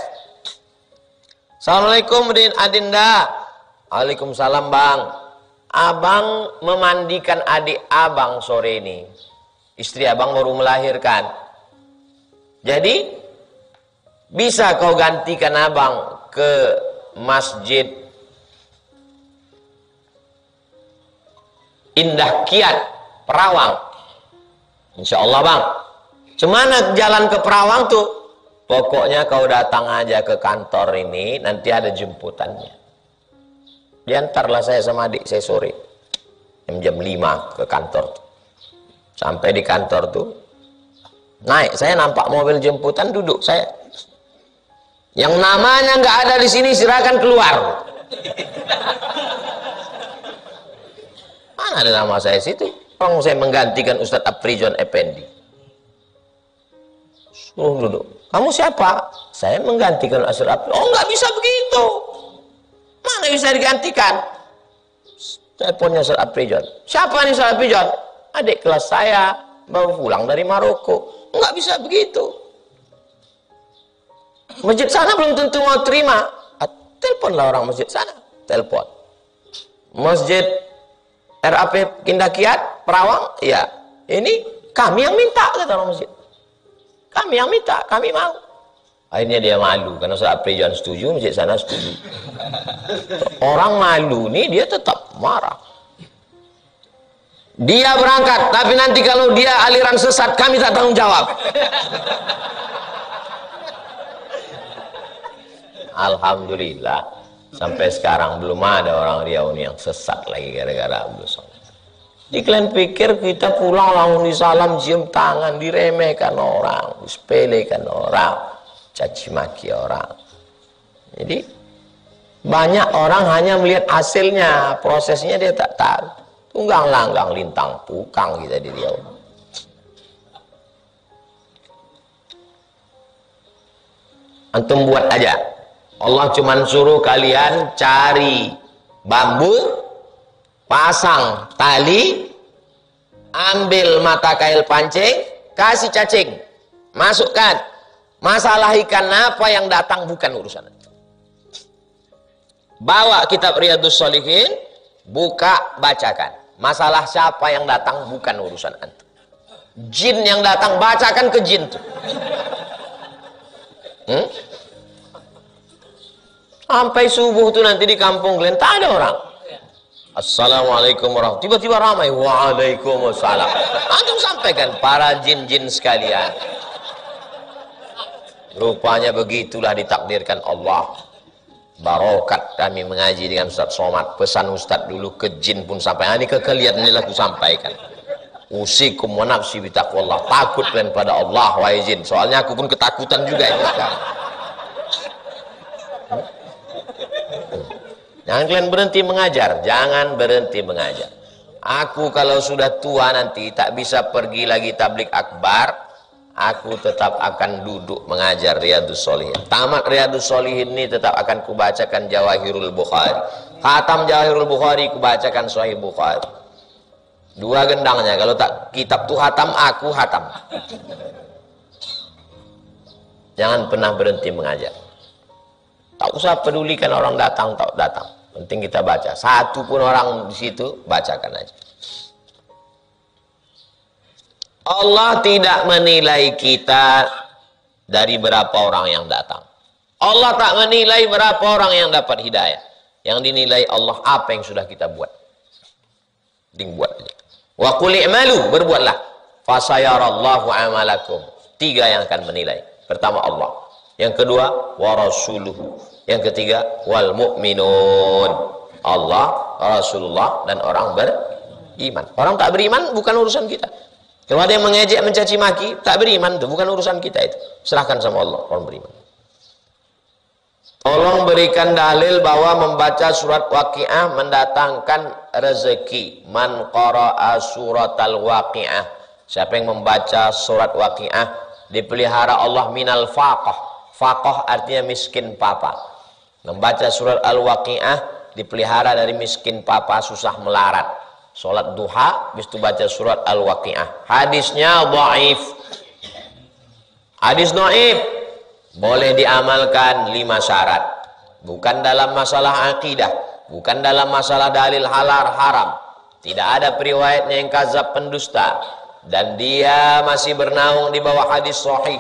Assalamualaikum Adinda. Waalaikumsalam Bang. Abang memandikan adik abang sore ini. Istri abang baru melahirkan. Jadi bisa kau gantikan abang ke Masjid Indah Kiat Perawang. Insya Allah Bang. Cemana jalan ke Perawang tuh? Pokoknya kau datang aja ke kantor ini, nanti ada jemputannya. Diantarlah saya sama adik saya sore jam 5 ke kantor tuh. Sampai di kantor tuh naik, saya nampak mobil jemputan, duduk saya. Yang namanya nggak ada di sini silakan keluar. Mana ada nama saya situ? Orang saya menggantikan Ustadz Afrijon Effendi. Suruh duduk. Kamu siapa? Saya menggantikan Ustadz Afrijon. Oh nggak bisa begitu. Mana bisa digantikan? Teleponnya Ustadz Afrijon. Siapa nih Ustadz Afrijon? Adik kelas saya baru pulang dari Maroko. Nggak bisa begitu. Masjid sana belum tentu mau terima. Teleponlah orang masjid sana. Telepon. Masjid RAP Indah Kiat Perawang. Ya, ini kami yang minta, kata orang masjid. Kami yang minta, kami mau. Akhirnya dia malu karena Ustadz Afrijon setuju, masjid sana setuju. Orang malu nih dia tetap marah. Dia berangkat, tapi nanti kalau dia aliran sesat kami tak tanggung jawab. Alhamdulillah sampai sekarang belum ada orang Riau yang sesat lagi gara-gara Abdul Somad. Jadi kalian pikir kita pulang langsung disalam, cium tangan, diremehkan orang, disepelekan orang, caci maki orang. Jadi Banyak orang hanya melihat hasilnya, prosesnya dia tak tahu. Tunggang langgang lintang pukang kita di dia. Antum buat aja. Allah cuman suruh kalian cari bambu, pasang tali, ambil mata kail pancing, kasih cacing, masukkan. Masalah ikan apa yang datang bukan urusan. Bawa kitab Riyadhus Shalihin, buka, bacakan. Masalah siapa yang datang bukan urusan antum. Jin yang datang, bacakan ke jin tuh. Sampai subuh tuh nanti di kampung kalian tak ada orang. Assalamualaikum warahmatullahi wabarakatuh. Tiba-tiba ramai. Waalaikumsalam. Antum sampaikan para jin-jin sekalian. Rupanya begitulah ditakdirkan Allah. Barokat kami mengaji dengan Ustaz Somad. Pesan Ustaz dulu ke jin pun sampai. Ini kekeliatan ini aku sampaikan. Usikum wa nafsi bitaqwallah. Takut kalian pada Allah wahai jin. Soalnya aku pun ketakutan juga ini sekarang. Jangan kalian berhenti mengajar. Jangan berhenti mengajar. Aku kalau sudah tua nanti tak bisa pergi lagi tablik akbar, aku tetap akan duduk mengajar Riyadhus Shalihin. Tamat Riyadhus Shalihin ini tetap akan kubacakan Jawahirul Bukhari. Khatam Jawahirul Bukhari kubacakan Sahih Bukhari. Dua gendangnya. Kalau tak kitab tu hatam, aku hatam. Jangan pernah berhenti mengajar. Tak usah pedulikan orang datang tak datang. Penting kita baca. Satu pun orang di situ, bacakan aja. Allah tidak menilai kita dari berapa orang yang datang. Allah tak menilai berapa orang yang dapat hidayah. Yang dinilai Allah apa yang sudah kita buat. Buat aja. Wa qul i'malu, berbuatlah. Fasayarallahu amalakum. 3 yang akan menilai. Pertama Allah. Yang kedua wa rasuluhu. Yang ketiga wal mu'minun. Allah, Rasulullah dan orang beriman. Orang tak beriman bukan urusan kita. Kalau ada yang mengejek, mencaci maki, tak beriman itu bukan urusan kita itu. Serahkan sama Allah, orang beriman. Tolong berikan dalil bahwa membaca surat Waqiah mendatangkan rezeki. Man qara'a suratal Waqiah. Siapa yang membaca surat Waqiah dipelihara Allah minal faqah. Faqah artinya miskin papa. Membaca surat Al-Waqiah dipelihara dari miskin papa, susah melarat. Sholat duha, habis itu baca surat Al-Waqiah. Hadisnya dhaif. Hadis dhaif. Boleh diamalkan 5 syarat. Bukan dalam masalah akidah, bukan dalam masalah dalil halal haram. Tidak ada periwayatnya yang kadzab pendusta, dan dia masih bernaung di bawah hadis sahih.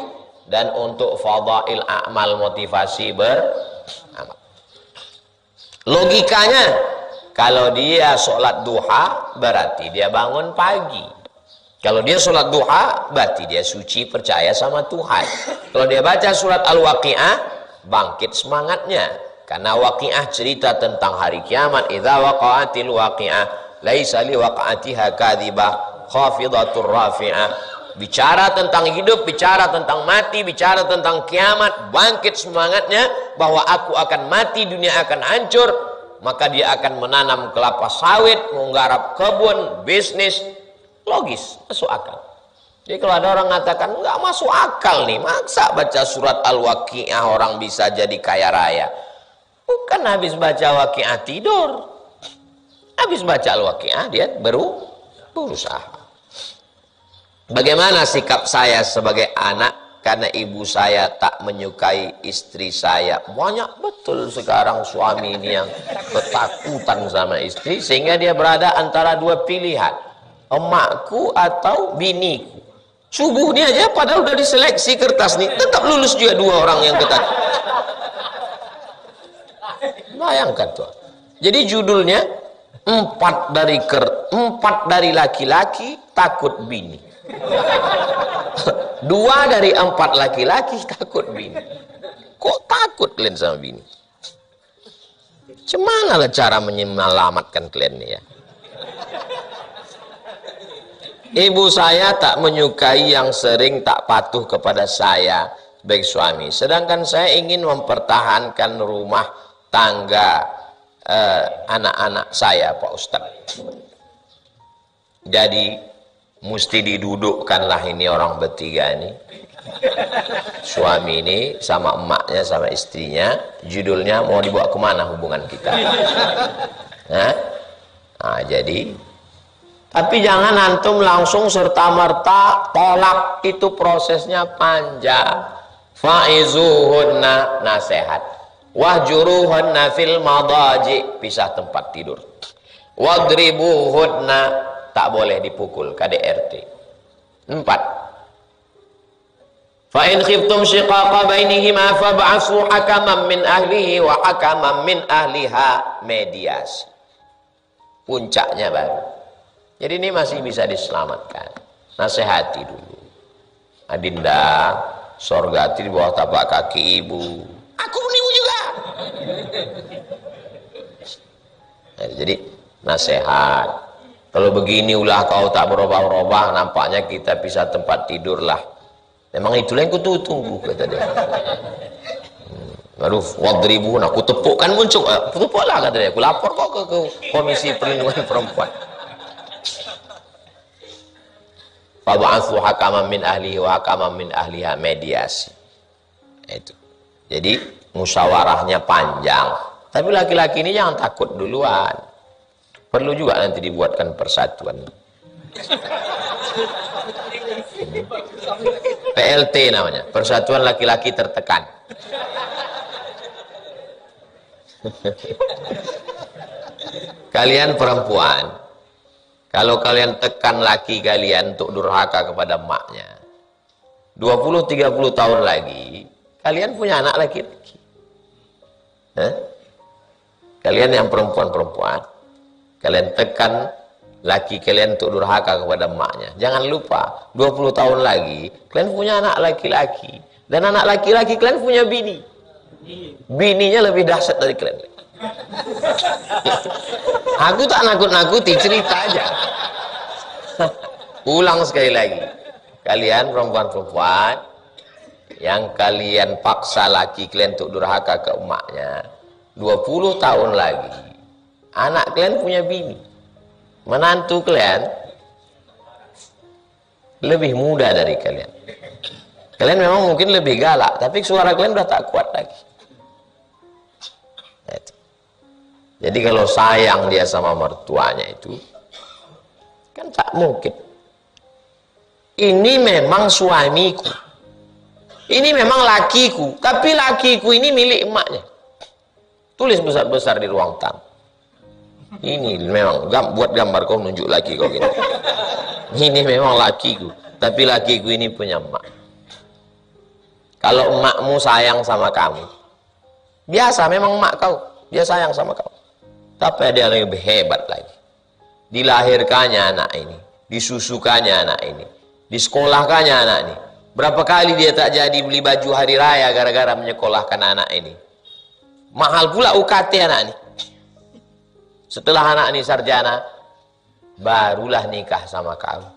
Dan untuk fadail a'mal, motivasi beramal. Logikanya, kalau dia sholat duha berarti dia bangun pagi. Kalau dia sholat duha berarti dia suci, percaya sama Tuhan. Kalau dia baca surat Al-Waqiah, bangkit semangatnya. Karena Waqiah cerita tentang hari kiamat. Idza waqa'atil waqi'ah laisa li waqa'atiha kadzibah khafidatur rafi'ah. Bicara tentang hidup, bicara tentang mati, bicara tentang kiamat, bangkit semangatnya bahwa aku akan mati, dunia akan hancur, maka dia akan menanam kelapa sawit, menggarap kebun, bisnis. Logis, masuk akal. Jadi kalau ada orang mengatakan nggak masuk akal nih, maksa baca surat Al-Waqiah orang bisa jadi kaya raya. Bukan habis baca Waqiah tidur, habis baca Al-Waqiah dia berusaha. Bagaimana sikap saya sebagai anak karena ibu saya tak menyukai istri saya? Banyak betul sekarang suami ini yang ketakutan sama istri sehingga dia berada antara 2 pilihan, emakku atau biniku. Subuh ini aja padahal udah diseleksi kertas nih, tetap lulus juga 2 orang yang ketakutan. Bayangkan tuh. Jadi judulnya 4 dari laki-laki takut bini. 2 dari 4 laki-laki takut bini. Kok takut kalian sama bini? Cemana lah cara menyelamatkan kalian nih ya? Ibu saya tak menyukai yang sering tak patuh kepada saya sebagai suami. Sedangkan saya ingin mempertahankan rumah tangga anak-anak saya, Pak Ustadz. Jadi mesti didudukkanlah ini orang bertiga ini, suami ini sama emaknya sama istrinya. Judulnya mau dibawa kemana hubungan kita? Nah, jadi tapi jangan antum langsung serta-merta tolak, itu prosesnya panjang. Fa'izuhunna, nasihat. Wahjuruhunna fil madaji, pisah tempat tidur. Wadribuhunna, tak boleh dipukul, KDRT. 4. Fa in khiftum shiqaqa bainihima fab'atsu hakaman min ahlihi wa hakaman min ahliha, mediasi. Puncaknya baru. Jadi ini masih bisa diselamatkan. Nasihati dulu. Adinda, sorga di bawah tapak kaki ibu. Aku menipu juga. Nah, jadi nasihat. Kalau begini ulah kau tak berubah-ubah, nampaknya kita pisah tempat tidur lah. Memang itulah yang kutunggu, kata dia. Aduh, wadribu, aku tepukkan muncul. Tepuklah, kata dia. Aku lapor kok ke Komisi Perlindungan Perempuan. Fab'atsu hakaman min ahlihi wa hakaman min ahliha, mediasi. Itu. Jadi musyawarahnya panjang. Tapi laki-laki ini jangan takut duluan. Perlu juga nanti dibuatkan persatuan. PLT namanya, Persatuan Laki-laki Tertekan. Kalian perempuan, kalau kalian tekan laki kalian untuk durhaka kepada emaknya, 20-30 tahun lagi kalian punya anak laki-laki. Kalian yang perempuan-perempuan, kalian tekan laki kalian untuk durhaka kepada emaknya. Jangan lupa 20 tahun lagi kalian punya anak laki-laki, dan anak laki-laki kalian punya bini. Bininya lebih dahsyat dari kalian. Aku tak nakut-nakuti, cerita aja. Ulang sekali lagi. Kalian perempuan-perempuan yang kalian paksa laki kalian untuk durhaka ke emaknya, 20 tahun lagi anak kalian punya bini. Menantu kalian lebih muda dari kalian. Kalian memang mungkin lebih galak, tapi suara kalian udah tak kuat lagi. Jadi kalau sayang dia sama mertuanya itu, kan tak mungkin. Ini memang suamiku, ini memang lakiku, tapi lakiku ini milik emaknya. Tulis besar-besar di ruang tamu. Ini memang buat gambar kau, nunjuk laki kau gini. Ini memang lakiku, tapi lakiku ini punya emak. Kalau emakmu sayang sama kamu, biasa memang emak kau, dia sayang sama kau. Tapi ada yang lebih hebat lagi. Dilahirkannya anak ini, disusukannya anak ini, disekolahkannya anak ini. Berapa kali dia tak jadi beli baju hari raya gara-gara menyekolahkan anak ini. Mahal pula UKT anak ini. Setelah anak ini sarjana, barulah nikah sama kau.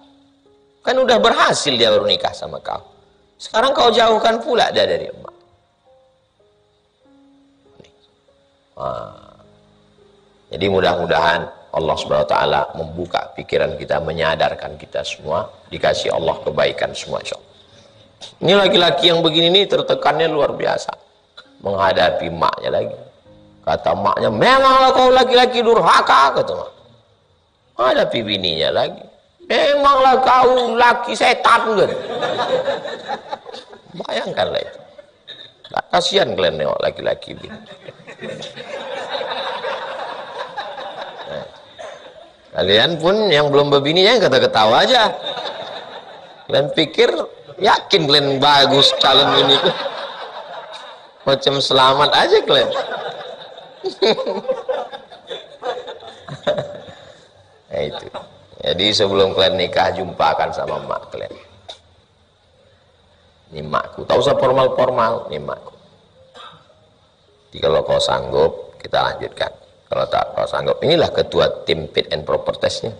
Kan udah berhasil dia baru nikah sama kau. Sekarang kau jauhkan pula dia dari emak. Jadi mudah-mudahan Allah SWT membuka pikiran kita, menyadarkan kita semua, dikasih Allah kebaikan semua, insya Allah. Ini laki-laki yang begini nih tertekannya luar biasa menghadapi maknya lagi. Kata maknya, memanglah kau laki-laki durhaka, kata mak. Hadapi bininya lagi, memanglah kau laki setan, gitu. Bayangkanlah itu. Kasihan kalian nengok laki-laki bini. Kalian pun yang belum berbini ya ketawa aja. Kalian pikir yakin kalian bagus calon ini, macam selamat aja kalian. Nah itu. Jadi sebelum kalian nikah, jumpakan sama emak kalian. Ini emakku, tak usah formal-formal, ini emakku. Jadi kalau kau sanggup, kita lanjutkan. Kalau tak kau sanggup, inilah ketua tim fit and proper testnya.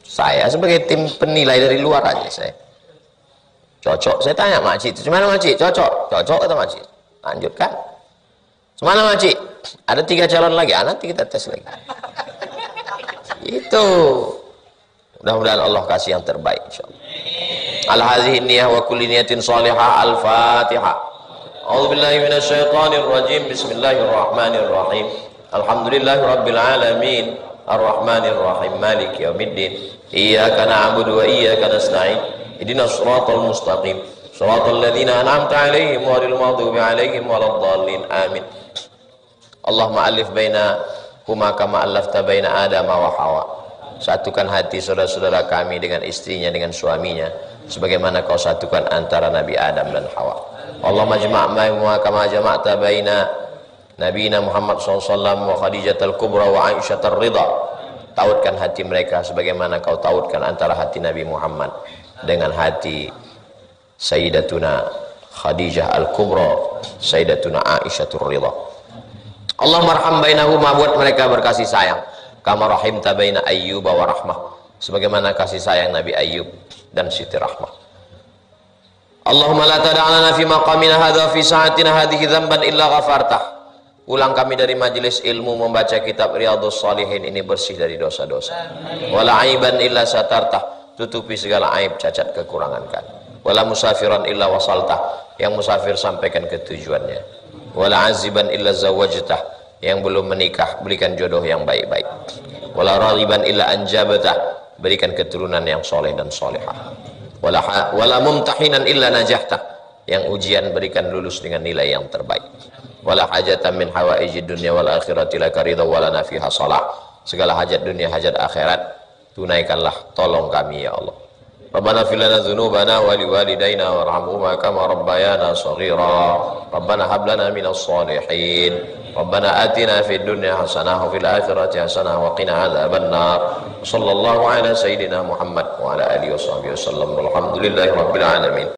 Saya sebagai tim penilai dari luar aja saya. Cocok, saya tanya makcik, itu gimana makcik? Cocok, cocok kata makcik. Lanjutkan. Semana makcik? Ada 3 calon lagi, nanti kita tes lagi. Itu. Mudah-mudahan Allah kasih yang terbaik insyaallah. Al-hadhihi niyah wa kulli niyatin salihah. Al-Fatihah. A'udzubillahi minasyaitonir rajim. Bismillahirrahmanirrahim. Alhamdulillahirabbil alamin. Ar-Rahmanir Rahim. Maliki yaumiddin. Iyyaka na'budu wa iyyaka nasta'in. Ihdinas shiratal mustaqim. Shiratal ladzina an'amta 'alaihim ghairil maghdubi 'alaihim waladdallin. Amin. Allahumma alif baina huma kama allafta baina Adam wa Hawa. Satukan hati saudara-saudara kami dengan istrinya, dengan suaminya, sebagaimana kau satukan antara Nabi Adam dan Hawa. Allahumma jama'na kama jama'ta baina Nabiyina Muhammad SAW wa Khadijatul Kubra wa Aisyatul Ridha. Tautkan hati mereka sebagaimana kau tautkan antara hati Nabi Muhammad dengan hati Sayyidatuna Khadijah Al-Kubra, Sayyidatuna Aisyatul Ridha. Allahumma arham bainahuma, buat mereka berkasih sayang. Kama rahimta baina Ayyub wa Rahmah, sebagaimana kasih sayang Nabi Ayyub dan Siti Rahmah. Allahumma la tada'lana fi maqamina hadha fi sa'atina hadhihi dzamban illa ghafartah. Ulang kami dari majelis ilmu membaca kitab Riyadhus Shalihin ini bersih dari dosa-dosa. Wala aiban illa satartah, tutupi segala aib, cacat, kekurangan kami. Wala musafiran illa wasaltah, yang musafir sampaikan ke tujuannya. Wala aziban illa zawajtah, yang belum menikah berikan jodoh yang baik-baik. Wala raghiban illa anjabatah, berikan keturunan yang soleh dan solehah. Wala mumtahinan illa najahtah, yang ujian berikan lulus dengan nilai yang terbaik. Wala hajatan min hawaijid dunya wal akhirati laka ridha wala nafiha salah, segala hajat dunia hajat akhirat tunaikanlah, tolong kami ya Allah. Rabbana fil lana dzunubana wa liwalidayna warhamhuma kama rabbayana shaghira. Rabbana hab lana minas shalihin. Rabbana atina fid dunya hasanah wa fil akhirati hasanah wa qina adzabannar. Sallallahu ala sayyidina Muhammad wa ala alihi washabbihi wasallam. Walhamdulillahirabbil alamin.